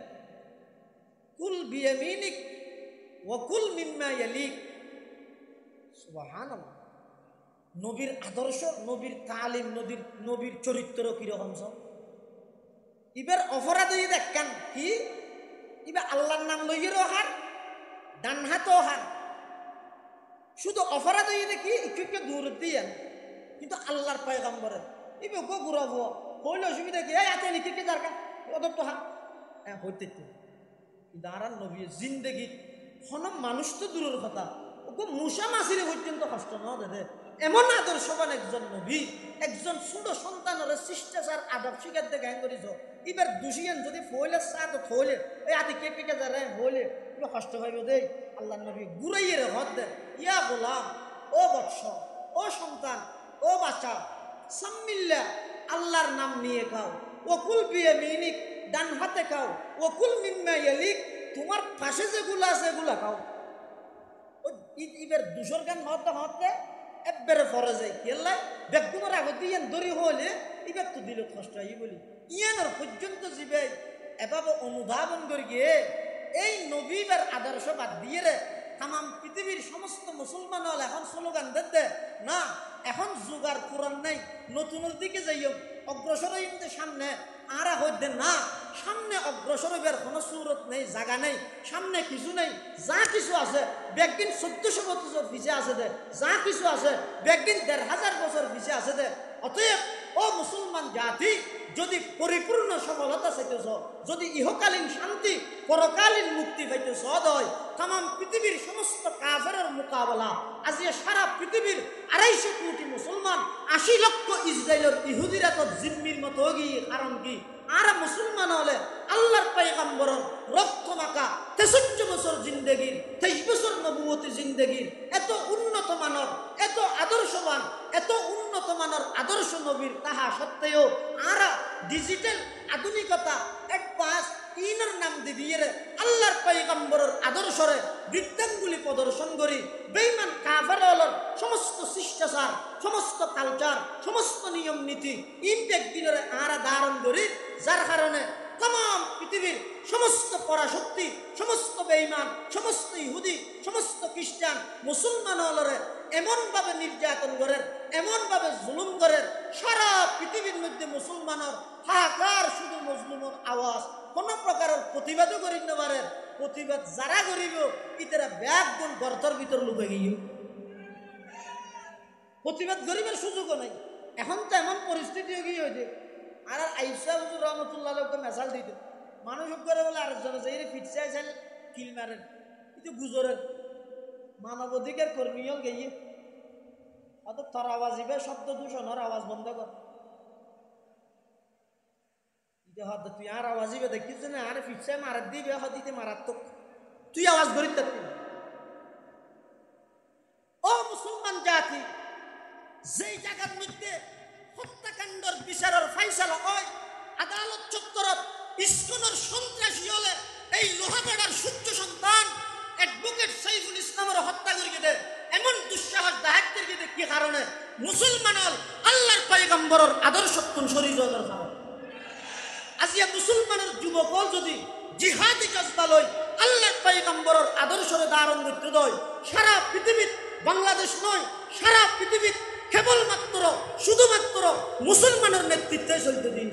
কুল বিয়ামিনিক ওয়া কুল মিম্মা ইয়ালিক সুবহানাল্লাহ। নবীর আদর্শ, নবীর তালিম, নবীর চরিত্র কিরকম সব ইবার অপরাধ হয়ে দেখেন কি ইবা আল্লাহর নাম লইয়েরও হার ডান হাতও হার শুধু অপরাধ হয়ে দেখি একটু দূর দিয়ে কিন্তু আল্লাহর পয়গম্বরের ইবে গো ঘুরাব হইলে অসুবিধা কি এই আতে লিখে দরকার অদব তো হাত হ্যাঁ হইতে কিন্তু আর নবী জিন্দেগি হন মানুষ তো দূরের কথা ওকে মুসা মাসিরে পর্যন্ত কষ্ট না দে এমন আদর্শবান একজন নবী একজন ছোট সন্তানের শিষ্টাচার আদব শিখাতে গান করিস এবার দুষিয়ান যদি ফইলে সাত থইলে এই আদি কে কে যারা হইলে এগুলো কষ্ট পাইব দেই আল্লাহ নবী ঘুরাইয়ে রে হদ দে ইয়া গোলাম ও বৎস ও সন্তান ও বাচ্চা সাম্মিল্লা আল্লাহর নাম নিয়ে খাও ওকুল বিয়ামিনিক ডান হাতে খাও ওকুল মিম্মা ইয়ালিক তোমার পাশে যেগুলো আছে এগুলা খাও ইবের দুশোর গান হতে একবারে ফরে যায় কেল্লাই বেগুনের আগত ইয়ান দড়ি হলে ইবার তো দিল কষ্ট আই বলি ইয়ানোর পর্যন্ত জীবে এভাবে অনুধাবন করি গিয়ে এই নবীবার আদর্শ বাদ দিয়ে রে তাম পৃথিবীর সমস্ত মুসলমান হল এখন স্লোগান দে না এখন যুগার পুরাণ নাই নতুনের দিকে যাইও অগ্রসর হইতে সামনে আরা হইতে না সামনে অগ্রসর হইবার কোনো সুরত নেই জায়গা নেই সামনে কিছু নেই যা কিছু আছে বেগদিন 1400 বছর পিছিয়ে আছে দে যা কিছু আছে বেগদিন 1500 বছর পিছিয়ে আছে দে অতএব ও মুসলমান জাতি যদি পরিপূর্ণ সফলতা চাইতেছ যদি ইহকালীন শান্তি পরকালীন মুক্তি পাইতেছ হয় তাম পৃথিবীর সমস্ত কাফেরের মোকাবেলা আজ সারা পৃথিবীর 250 কোটি মুসলমান 80 লক্ষ ইসরায়েলের ইহুদিরা তো জিম্মির মতো গিয়ে কারণ কি আর মুসলমান হলে আল্লাহর পয়গম্বরের রক্ত মাখা 63 বছর জিন্দেগির 23 বছর নবুয়তি জিন্দেগির এত উন্নত মানব এত আদর্শবান এত উন্নত মানের আদর্শ নবীর তাহা সত্ত্বেও আরা ডিজিটাল আধুনিকতা অ্যাডভান্স ইনার নাম দিয়ে আল্লাহর পয়গম্বরের আদর্শরে বৃত্তাঙ্গুলি প্রদর্শন করি বেঈমান কাফেরদের সমস্ত শিষ্টাচার সমস্ত কালচার সমস্ত নিয়ম নীতি ইনটেক দিনের আরা ধারণ করি যার কারণে तमाम পৃথিবীর সমস্ত পরাশক্তি সমস্ত বেঈমান সমস্ত ইহুদি সমস্ত খ্রিস্টান মুসলমান হলরে এমন ভাবে নির্যাতন করেন এমন ভাবে জুলুম করেন সারা পৃথিবীর মধ্যে মুসলমানের হাহাকার শুধু মজলুমের আওয়াজ কোন প্রকারের প্রতিবাদও করি না পারেন প্রতিবাদ যারা করিব ইতারা ব্যাগ গুণ গর্তর ভিতর লুকে গিয়ে প্রতিবাদ করিবার সুযোগও নাই এখন তো এমন পরিস্থিতি গিয়ে হয়েছে আর আইসা হুজুর রহমতুল্লাহ মেসাল দিত মানুষ করে বলে আরেকজন আছে এই ফিটসে আইসাল কিল মারেন কিন্তু গুজরের মানবাধিকার কর্মীও গিয়ে অত তোর আওয়াজ ইবে শব্দ দূষণের আওয়াজ বন্ধ কর তুই আর আওয়াজ ইবে দেখিস না আরে ফিটসে মারাত দিবে হদিতে মারাত্মক তুই আওয়াজ করি থাকবি ও মুসলমান জাতি যেই জায়গার মধ্যে হত্যাকাণ্ডের বিচারের ফাইসালা হয় আদালত চত্বরত ইসকনের সন্ত্রাসী হলে এই লোহাগড়ার সূর্য সন্তান অ্যাডভোকেট সাইফুল ইসলামের হত্যা করিয়ে দেয় এমন দুঃসাহস দাহাত্তের গিয়ে কি কারণে মুসলমান হল আল্লাহর পয়গম্বরের আদর্শ শরীরের কারণে আজিয়া মুসলমানের যুবকল যদি জিহাদি জজবা লয় আল্লাহর পয়গম্বরের আদর্শরে ধারণ করতে দেয় সারা পৃথিবীর বাংলাদেশ নয় সারা পৃথিবীর কেবলমাত্র শুধুমাত্র মুসলমানের নেতৃত্বে চলতে দিন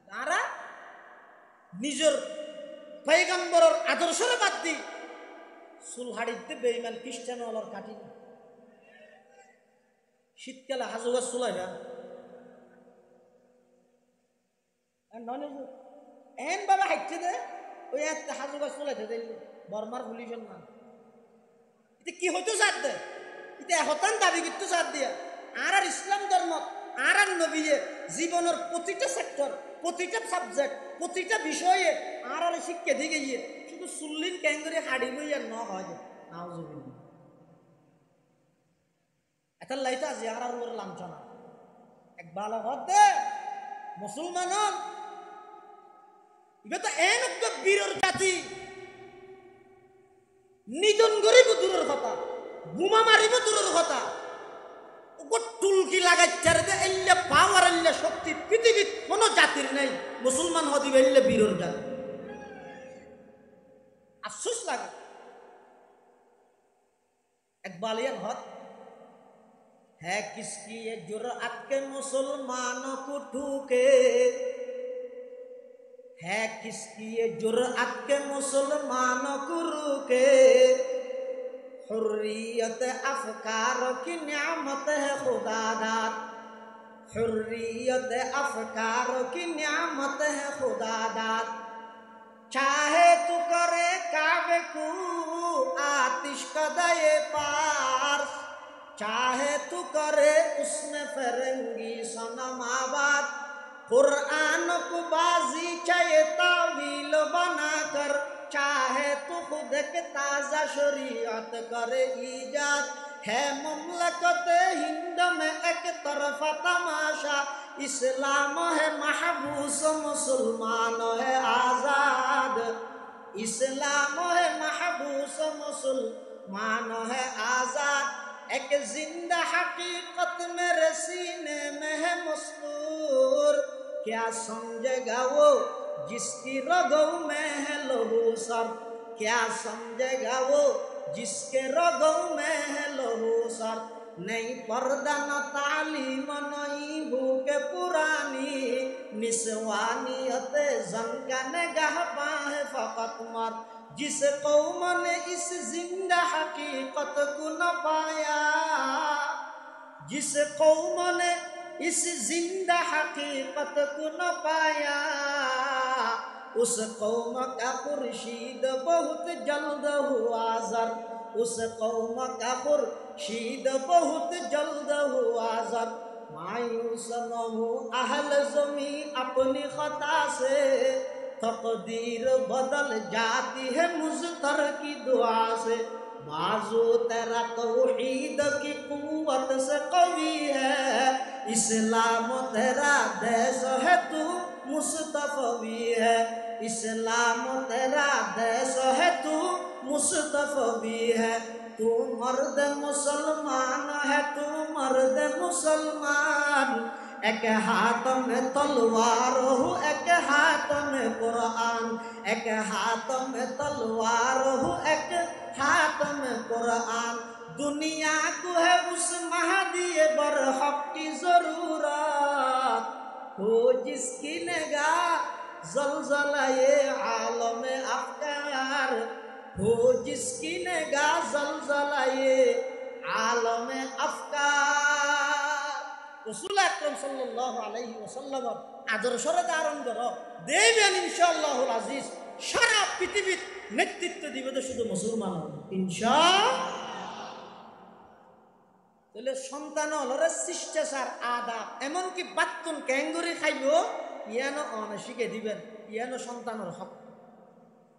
তারা নিজের পয়গম্বরের আদর্শরে বাদ দি সুলহাড়িতে বেঈমান খ্রিস্টান হলার কাটি শীতকালে হাজুগা চুলাই না এন বাবা হাইটছে দে ওই একটা হাজুগা চুলাইতে দিল বর্মার পুলিশের না এটা কি হইতো চার দে এটা হতান দাবি কিন্তু চার দিয়া আর ইসলাম ধর্ম আর নবীয়ে জীবনের প্রতিটা সেক্টর প্রতিটা সাবজেক্ট প্রতিটা বিষয়ে আর শিক্ষা দিয়ে গিয়ে শুধু সুল্লিন ক্যাঙ্গরি হাড়ি বইয়া ন হয় এটা লাইটা জিয়ারার উপর লাঞ্ছনা এক ভালো হতে মুসলমান ইবে তো এনক বীরের জাতি নিজন গরিব দূরের কথা বোমা মারিব দূরের কথা টুলকি লাগাইছে এল্লে পাওয়ার এল্লে শক্তি পৃথিবীর কোনো জাতির নেই মুসলমান হদিবে এল্লে বীরের জাতি আফসোস লাগে এক বালিয়ান হত है किसकी ये जुर्अत के मुसलमानों को ठूके है किसकी ये जुर्अत के मुसलमानों को रुके हुर्रियत अफकार की नियामत है खुदा दाद हुर्रियत अफकार की नियामत है खुदा दाद चाहे तू करे काबे को आतिश कदये पार चाहे तू करे उसमें फरंगी सनम आबाद कुरान को बाजी चाहे तावील बनाकर चाहे तू खुद के ताजा शरीयत करे ईजाद है मुमलकत हिंद में एक तरफा तमाशा इस्लाम है महबूस मुसलमान है आजाद इस्लाम है महबूस मुसलमान है आजाद एक जिंदा हकीकत मेरे सीने में है मस्तूर क्या समझेगा वो जिसकी रगों में है लहू सर क्या समझेगा वो जिसके रगों में है लहू सर नहीं पर्दा न तालीम नहीं भूखे पुरानी निस्वानियत जन का निगाह पाए फकत मर जिस कौम ने इस जिंदा हकीकत को न पाया जिस कौम ने इस जिंदा हकीकत को न पाया उस कौम का खुर्शीद बहुत जल्द हुआ जर उस कौम का खुर्शीद बहुत जल्द हुआ जर मायूस न हो अहल ज़मी अपनी खता से तकदीर बदल जाती है मुज़तर की दुआ से बाजू तेरा तौहीद की कुव्वत से कवी है इस्लाम तेरा देश है तू मुस्तफ़वी है इस्लाम तेरा देश है तू मुस्तफ़वी है तू मर्द मुसलमान है तू मर्द मुसलमान एक हाथ में तलवार हो एक हाथ में कुरान एक हाथ में तलवार हो एक हाथ में कुरान दुनिया को है उस महदी बरहक की जरूरत हो जिसकी निगाह जलजला ये आलम अफकार हो जिसकी निगाह जलजला ये आलम अफकार रसूल আকরাম সাল্লাল্লাহু আলাইহি ওয়াসাল্লাম আদর্শরে ধারণ করো দেবেন ইনশাআল্লাহুল আজিজ সারা পৃথিবীর নেতৃত্ব দিবে তো শুধু মুসলমান ইনশাআল্লাহ তাহলে সন্তান হলরে শিষ্টাচার আদাব এমনকি বাতুন ক্যাঙ্গুরি খাইবো ইয়ানো অনশিকে দিবেন ইয়ানো সন্তানের হক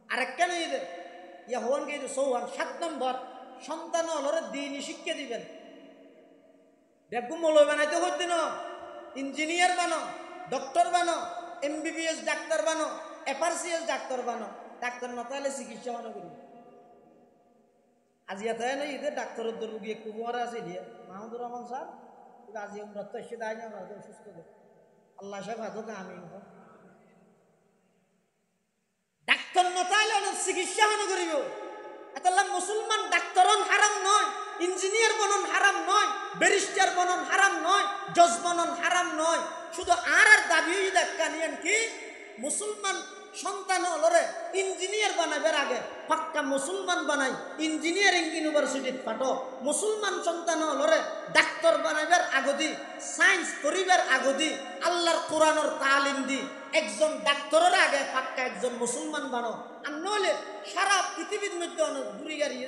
আরেক কেন ইদে ইয়া হন কে 7 নম্বর সন্তান হলরে দ্বীনি শিক্ষা দিবেন দেখো মৌলবি বানাইতে হচ্ছে না ইঞ্জিনিয়ার বানো ডক্টর বানো এমবিবিএস ডাক্তার বানো এফআরসিএস ডাক্তার বানো ডাক্তার না তাহলে চিকিৎসা বানো করি আজি এত নাই ইদে ডাক্তারের রোগী কুমার আছে দিয়ে মাহমুদুর রহমান স্যার আজি উমরাত তো এসে দেয় না আমরা সুস্থ দেব আল্লাহ সাহেব হাতকে আমি ডাক্তার না তাহলে অনেক চিকিৎসা বানো করিব এতলা মুসলমান ডাক্তারন হারাম নয় ইঞ্জিনিয়ার বনন হারাম নয় ব্যারিস্টার বনন হারাম নয় জজ বনন হারাম নয় শুধু আর দাবি দেখা নিয়েন কি মুসলমান সন্তান হলরে ইঞ্জিনিয়ার বানাবার আগে পাক্কা মুসলমান বানাই ইঞ্জিনিয়ারিং ইউনিভার্সিটিত পাঠো মুসলমান সন্তান হলরে ডাক্তার বানাবার আগদি সায়েন্স করিবার আগদি আল্লাহর কোরআনের তালিম দি একজন ডাক্তারের আগে পাক্কা একজন মুসলমান বানো আর নইলে সারা পৃথিবীর মধ্যে অনেক ঘুরি গাড়িয়ে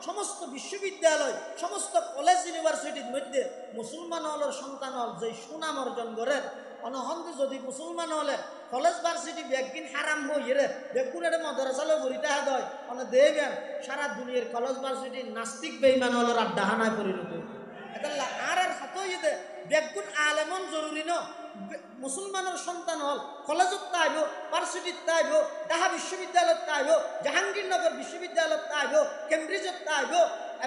সমস্ত বিশ্ববিদ্যালয় সমস্ত কলেজ ইউনিভার্সিটির মধ্যে মুসলমান হলের সন্তান হল যে সুনাম অর্জন করেন অনহন্তে যদি মুসলমান হলে কলেজ ভার্সিটি ব্যাগিন হারাম হইরে বেগুনের মাদ্রাসালে ভরিতে হয় অনে দেবেন সারা দুনিয়ার কলেজ ভার্সিটি নাস্তিক বেঈমান হলের আড্ডাহানায় পরিণত এটা আর হাত হইতে বেগুন আলেমন জরুরি ন মুসলমানের সন্তান হল কলেজত তাইব ভার্সিটিত তাইব ঢাকা বিশ্ববিদ্যালয়ত তাইব জাহাঙ্গীরনগর বিশ্ববিদ্যালয়ত তাইব কেমব্রিজত তাইব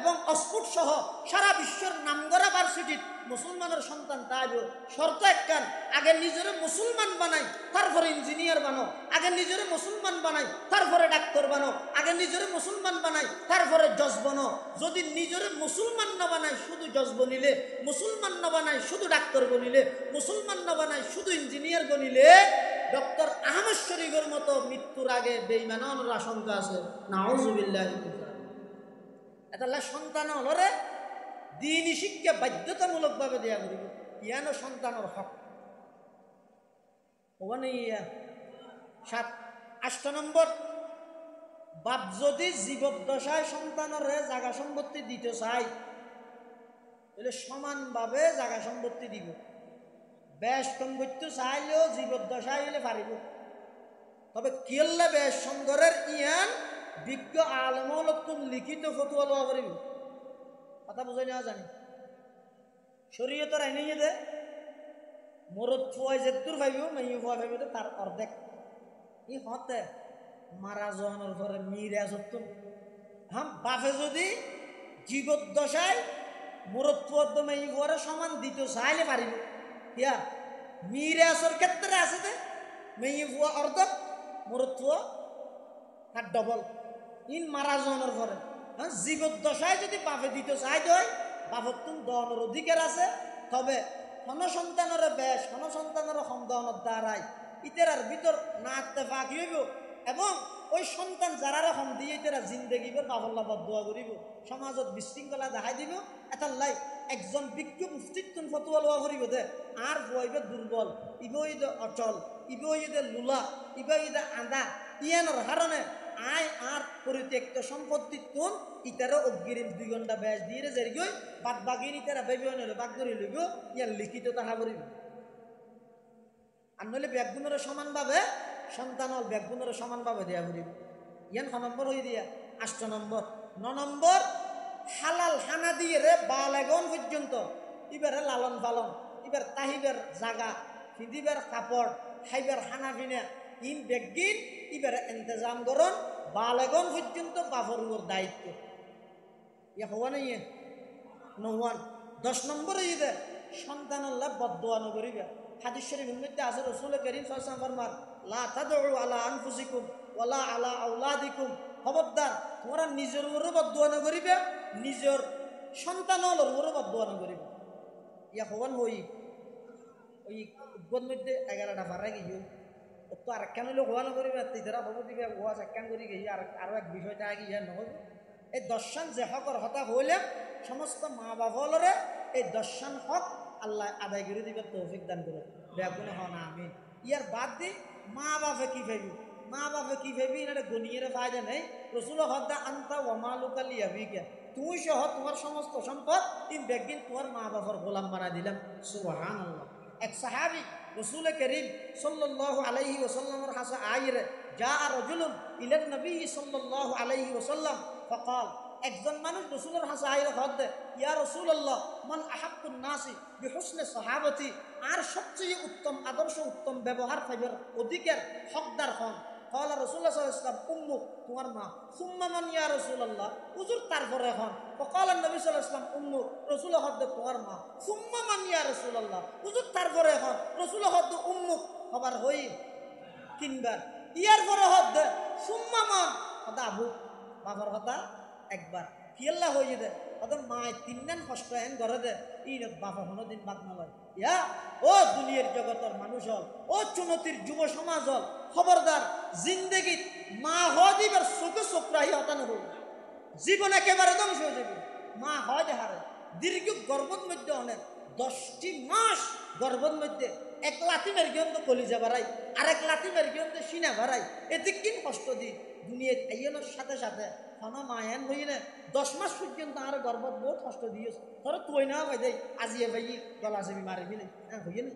এবং অক্সফোর্ড সহ সারা বিশ্বের নামগড়া ভার্সিটিত মুসলমানের সন্তান তাইব শর্ত একখান আগে নিজের মুসলমান বানাই তারপরে ইঞ্জিনিয়ার বানো আগে নিজের মুসলমান বানাই তারপরে ডাক্তার বানো আগে নিজের মুসলমান বানাই তারপরে জজ বানো যদি নিজের মুসলমান না বানাই শুধু জজ বনিলে মুসলমান না বানাই শুধু ডাক্তার বনিলে মুসলমান না বানাই শুধু ইঞ্জিনিয়ার বনিলে ডক্টর আহমদ শরীফের মতো মৃত্যুর আগে বেঈমানের আশঙ্কা আছে নাউজুবিল্লাহ এটা সন্তান হলরে দিনী শিক্ষা বাধ্যতামূলকভাবে দেয়া করিব ইয়ানো সন্তানের হক ওখানে ইয়া 8 নম্বর বাপ যদি জীবদ্দশায় সন্তানের জায়গা সম্পত্তি দিতে চাই তাহলে সমানভাবে জায়গা সম্পত্তি দিব বেশ কম করতে চাইলেও জীবদ্দশায় হলে পারিব তবে কিল্লা বেশ সংঘরের ইয়ান বিজ্ঞ আলমলতুন লিখিত ফতুয়া লওয়া করিব কথা বুঝাই নেওয়া জানি শরীয়তের আইনে দে মরদ ফুয়াই যেদূর ভাবিব মেয়ে ফুয়া ভাবিব তার অর্ধেক ই হতে মারা যাওয়ানোর পরে মিরা সত্তর হ্যাঁ বাপে যদি জীবদ্দশায় মরদ ফুয়ার মেয়ে ফুয়ারে সমান দিতে চাইলে পারিব ইয়া মিরাজের ক্ষেত্রে আছে দে মেয়ে ফুয়া অর্ধেক মরদ ফুয়া তার ডবল ইন মারা যাওয়ানোর পরে হ্যাঁ জীবদ্দশায় যদি বাপে দিতে চাই হয় বাপর তুমি দহনের অধিকার আছে তবে সন্তানের বেশ সন্তানের সমদহনের দ্বারাই ইতার ভিতর না ইত্তেফাক হইব এবং ওই সন্তান যারা রকম দিয়ে ইতারা জিন্দগিবের বাবল্লা বদুয়া করিব সমাজত বিশৃঙ্খলা দেখাই দিব এটার লাই একজন বিজ্ঞ মুফতিত্তুন ফতুয়া লওয়া করিব দে আর বইবে দুর্বল ইবইদে অচল ইবইদে লুলা ইবইদে আদা ইয়ানোর হারণে আয় আর পরিত্যক্ত সম্পত্তি তুন ইতারা অগ্রিম 2 ঘন্টা ব্যাস দিয়ে যাই গই বাদ বাগির ইতারা বেবিও নলে বাগ ধরে লইব ইয়ার লিখিত তাহা করিব আর নইলে ব্যাগুণের সমানভাবে সন্তান হল ব্যাগুণের সমানভাবে দেয়া করিব ইয়ান 9 নম্বর হয়ে দিয়া 8 নম্বর 9 নম্বর হালাল হানা দিয়ে রে বালেগন পর্যন্ত ইবারে লালন পালন ইবার তাহিবের জাগা ফিদিবার কাপড় খাইবার হানা পিনা ইন বেগিন ইবারে ইন্তজাম করন বালেগন পর্যন্ত বাপর উপর দায়িত্ব ইয়া হওয়া নাই নওয়ান 10 নম্বরে ইদে সন্তান আল্লাহ বদদোয়া নকরিবা হাদিস শরীফের মধ্যে আছে রাসূল করিম সাল্লাল্লাহু আলাইহি ওয়াসাল্লাম ফরমান লা তাদউ আলা আনফুসিকুম ওয়ালা আলা আওলাদিকুম খবরদার তোমরা নিজের উপরে বদদোয়া নকরিবা নিজের সন্তানের উপরে বদদোয়া নকরিবা ইয়া হওয়ান হই ওই উদ্বোধন মধ্যে 11টা পারা গিয়ে তো আর কেন লোক হওয়া নকরিবা তিদারা খবর দিবে ওয়াজ একখান করি গিয়ে আরো এক বিষয়টা আগে ইয়া নহব এই দর্শন যে হকর হতা হইলে সমস্ত মা বাপলরে এই দর্শন হক আল্লাহ আদায় করে দিবে তৌফিক দান করে বেগুন হন আমিন ইয়ার বাদ দি মা বাপে কি ভাবি মা বাপে কি ভাবি এটা গনিয়ের ফায়দা নেই রসুল হদ্দা আন্তা ওয়ামালুকা লিয়াবিকা তুই সহ তোমার সমস্ত সম্পদ তিন বেগিন তোমার মা বাবার গোলাম বানাই দিলাম সুবহানাল্লাহ এক সাহাবী রসুল করিম সাল্লাল্লাহু আলাইহি ওয়াসাল্লামের কাছে আইরে যা রাজুলুন ইলান নবী সাল্লাল্লাহু আলাইহি ওয়াসাল্লাম ফাকাল একজন মানুষ রসুলের কাছে আইরে হদ্দে ইয়া রাসূলুল্লাহ মান আহাক্কুন নাসি বিহুসনি সাহাবতি আর সবচেয়ে উত্তম আদর্শ উত্তম ব্যবহার পাইবার অধিকার হকদার হন قال رسول الله صلى الله عليه وسلم امك তোমার মা ثم من يا رسول الله হুজুর তারপরে হন وقال النبي صلى الله عليه وسلم امك رسول হদ্দে তোমার মা ثم من يا رسول الله হুজুর তারপরে হন রসুল হদ্দে উম্মুক খবর হই তিনবার ইয়ার পরে হদ্দে ثم من হদা আবু বাবার কথা একবার কিল্লা হয়ে দে ওদের মায় 3 দিন কষ্ট হেন করে দে ইনত বাবা কোনোদিন বাদ না লয় ইয়া ও দুনিয়ার জগতের মানুষ হল ও চুনতির যুব সমাজ হল খবরদার জিন্দেগি মা হয় দিবার চোখে চোখরাহি হতানো হল জীবন একেবারে ধ্বংস হয়ে যাবে মা হয় দেহারে দীর্ঘ গর্ভর মধ্যে অনেক 10টি মাস গর্ভর মধ্যে 1 লাথি মেরে গিয়ে তো কলিজা বাড়াই আর 1 লাথি মেরে গিয়ে তো সিনা বাড়াই এতে কিন কষ্ট দিই দুনিয়ায় আইয়ানোর সাথে সাথে খানা মায়ান হই না 10 মাস পর্যন্ত আর গর্ভত বহুত কষ্ট দিয়েছ তোরা তুই না ভাই দেই আজিয়ে ভাই গলা চেপি মারিবি না হ্যাঁ হইয়ে না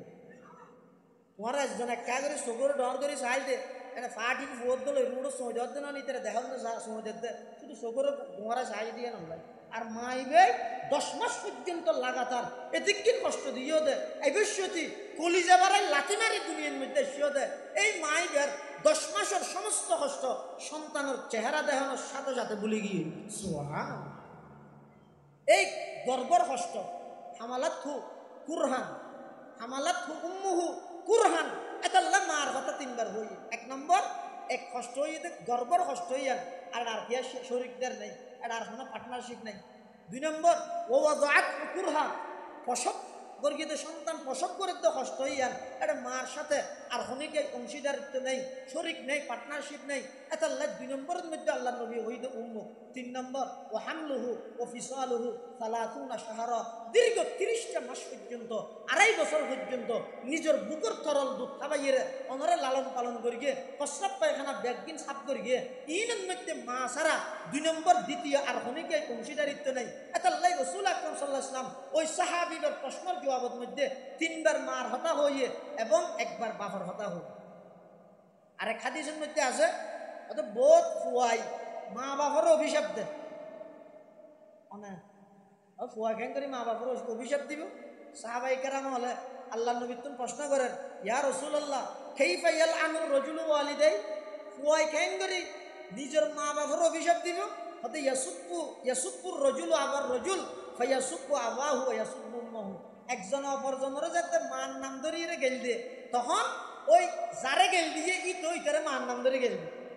তোমার একজন একা করে চকুর ডর করে চাই দে এটা ফাটি ফোর দিল রুড়ো সময় দেওয়ার জন্য নিতে দেখাল না সময় দিতে শুধু চকুর তোমারা চাই দিয়ে না আর মাইবে 10 মাস পর্যন্ত লাগাতার এদিকটির কষ্ট দিয়েও দেয় অবশ্যই কলিজা বাড়াই লাথি মারি দুনিয়ার মধ্যে শিও দেয়। এই মাইবের 10 মাসের সমস্ত কষ্ট সন্তানের চেহারা দেখানোর সাথে সাথে ভুলে গিয়ে সুবহানাল্লাহ। এই গর্বর কষ্ট হামালাতহু কুরহান হামালাতহু উম্মুহু কুরহান, এটা মার কথা 3 বার হই। 1 নম্বর এক কষ্ট হইতে গর্বর কষ্ট হইয়া আর কি শরীকদার নেই, আর কোনো পার্টনারশিপ নেই। 2 নম্বর ও ওয়াদাআত কুরহা, প্রসব গর্গিত সন্তান প্রসব করে তো কষ্ট হইয়া এটা মার সাথে আর হনিকে অংশীদারিত্ব নেই, শরীক নেই, পার্টনারশিপ নেই। এটা 2 নম্বরের মধ্যে আল্লাহ নবী হইদ উম্মুক। 3 নম্বর ও হামলুহু ও ফিসালুহু 30 শাহরা, দীর্ঘ 30টা মাস পর্যন্ত 2.5 বছর পর্যন্ত নিজের বুকের তরল দুধ খাবাইয়ে অনরে লালন পালন করিয়ে প্রস্রাব পায়খানা ব্যাগিন সাফ করিয়ে ইনের মধ্যে মা ছাড়া 2 নম্বর দ্বিতীয় আর হনিকে অংশীদারিত্ব নেই। এটা আল্লাহ রাসূল আকরাম সাল্লাল্লাহু আলাইহি ওয়াসাল্লাম ওই সাহাবীদের প্রশ্নের জবাবের মধ্যে 3 বার মার হতা হইয়ে এবং 1 বার বাবার হতা হই। আরেক হাদিসের মধ্যে আছে অত বোধ ফুয়াই মা বাবার অভিশাপ দেয় অনেক ফুয়া কেন করি মা বাবার অভিশাপ দিব। সাহাবায়ে কেরাম হলে আল্লাহ নবী তুমি প্রশ্ন করেন ইয়া রাসূলুল্লাহ কাইফা ইয়ালআনু রাজুলু ওয়ালিদাই, ফুয়াই কেন করি নিজের মা বাবার অভিশাপ দিব। হতে ইয়াসুব্বুর রাজুলু আবার রাজুল ফায়াসুব্বু আবাহু ওয়া ইয়াসুব্বু উম্মাহু, একজন অপরজনের যাতে মার নাম ধরিয়ে গেল দিয়ে তখন ওই যারে গেল দিয়ে ই তো ইতারে মার নাম ধরে গেল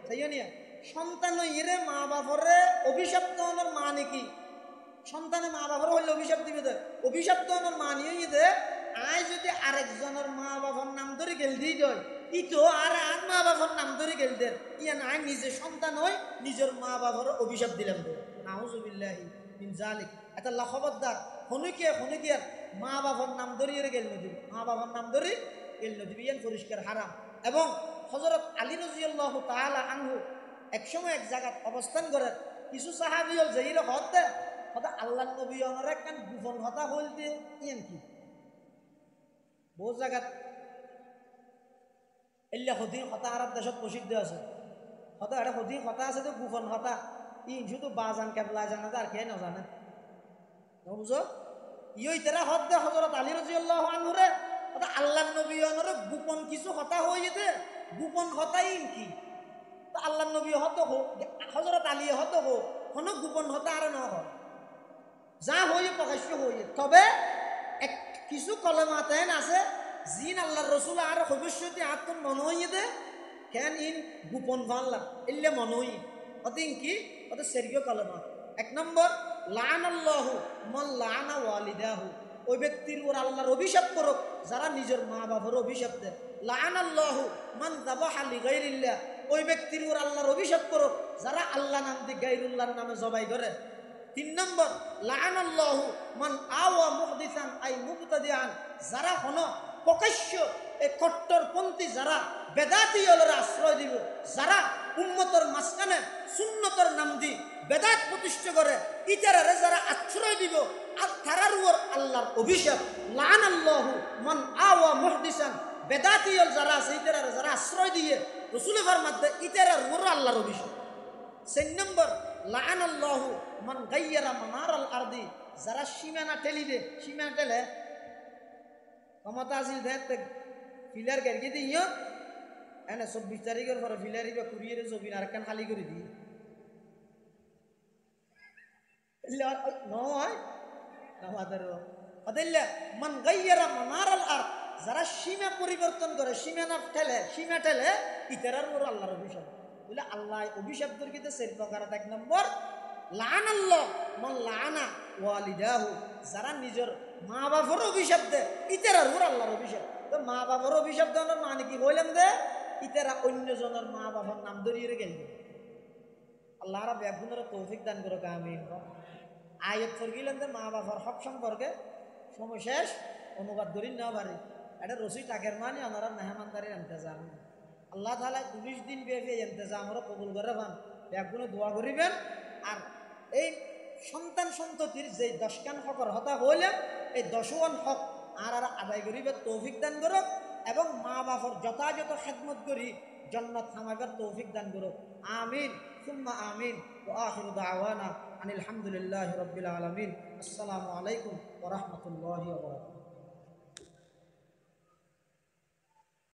তাই নিয়া সন্তান ইরে মা বাপরে অভিশাপ দেওয়ানোর মানে কি? সন্তানে মা বাবার হইলে অভিশাপ দিবে দে, অভিশাপ দেওয়ানোর মানে দে আয় যদি আরেকজনের মা বাবার নাম ধরে গেল দিয়ে দেয় ই তো আর মা বাবার নাম ধরে গেল দেন ইয়া নাই নিজে সন্তান হয় নিজের মা বাবার অভিশাপ দিলাম দে। নাউজুবিল্লাহি মিন জালিক। এটা খবরদার হনুকে মা বাবার নাম ধরিয়ে গেল নদী, মা বাবার নাম ধরে গেল নদী ইয়ান পরিষ্কার হারাম। এবং হযরত আলী রাদিয়াল্লাহু তাআলা আনহু একসময় এক জায়গায় অবস্থান করেন, কিছু সাহাবী হল যাইরে হতে হতে আল্লাহ নবী ওনারা কেন গোপন হতা হল দিয়ে ইয়ান কি বহু জায়গাত এল্লা হদি হতা আরব দেশত প্রসিদ্ধ আছে। হতা এটা হদি হতা আছে তো গোপন হতা ই শুধু বাজান কেবলা জানা আর কে না জানে বুঝো ইই তারা হদ দে হযরত আলী রাদিয়াল্লাহু আনহু রে ওটা আল্লাহ নবী ওনারে গোপন কিছু হতা হয়ে দে গোপন হতাই কি তো আল্লাহ নবী হত হো হযরত আলী হত হো কোনো গোপন হতা আর না হয় যা হয়ে প্রকাশ্য হয়ে। তবে এক কিছু কলমাতেন আছে জিন আল্লাহর রাসূল আর ভবিষ্যতে আত্ম মনে হয়ে দে কেন ইন গোপন ভাল্লা এলে মনে হই অদিন কি ওটা সেরগীয় কলমা। 1 নম্বর লানাল্লাহু মান লানা ওয়ালিদাহু, ওই ব্যক্তির উপর আল্লাহর অভিশাপ করুক যারা নিজের মা বাবার অভিশাপ দেয়। লানাল্লাহু মান যাবাহা লিগাইরিল্লাহ, ওই ব্যক্তির উপর আল্লাহর অভিশাপ করুক যারা আল্লাহ নাম দিয়ে গায়রুল্লাহর নামে জবাই করে। 3 নম্বর লানাল্লাহু মান আওয়া মুহদিসান আই মুবতাদিআন, যারা হনো প্রকাশ্য এই কট্টরপন্থী যারা বেদাতি হলের আশ্রয় দিব, যারা উম্মতর মাঝখানে সুন্নতর নাম দি বেদাত প্রতিষ্ঠা করে ইতারারে যারা আশ্রয় দিব আর তারার উপর আল্লাহর অভিশাপ। লানাল্লাহু মান আওয়া মুহদিসান, বেদাতি হল যারা আছে ইতারারে যারা আশ্রয় দিয়ে রাসূল ফরমাতে ইতারার উপর আল্লাহর অভিশাপ। 4 নম্বর লানাল্লাহু মান গায়্যারা মানারাল আরদি, যারা সীমানা ঠেলি দে সীমানা ঠেলে ক্ষমতা আছিল দেখতে ফিলার গাড়ি দিও এনে 24 তারিখের পরে ফিলারি বা কুরিয়ারে জমিন আর কান খালি করে দিই নয় আমাদের অদল্লা মান গায়্যারা মানারাল আরদ, যারা সীমা পরিবর্তন করে সীমা ঠেলে ইতারার উপর আল্লাহর অভিশাপ। বলে আল্লাহ অভিশাপ দর্কিতে 4 প্রকার। 1 নম্বর লানাল্লাহ মান লানা ওয়ালিদাহু, যারা নিজের মা বাবার অভিশাপ দেয় ইতারার উপর আল্লাহর অভিশাপ। তো মা বাবার অভিশাপ দেওয়ার মানে কি বললাম দে ইতারা অন্যজনের মা বাবার নাম ধরিয়ে গেল। আল্লাহ রাব একগুণের তৌফিক দান করো আমিন। আয়াত ফরগিলেন মা বাবার হক সম্পর্কে সময় শেষ অনুবাদ ধরি নেওয়া পারে এটা রসি টাকের মানে ওনারা মেহমানদারির ইন্তজাম আল্লাহ তাআলা 19 দিন ব্যাপী ইন্তজামরা কবুল করে পান একগুণে দোয়া করিবেন। আর এই সন্তান সন্ততির যে 10 কান হকর হতা হইলে এই 10 হক আর আদায় করিবে তৌফিক দান করুক এবং মা বাবার যথাযথ খেদমত করি জান্নাত থামাইবার তৌফিক দান করুক আমিন সুম্মা আমিন। ওয়া আখিরু দাওয়ানা আনিল হামদুলিল্লাহি রাব্বিল আলামিন। আসসালামু আলাইকুম ওয়া রাহমাতুল্লাহি ওয়া বারাকাতুহু।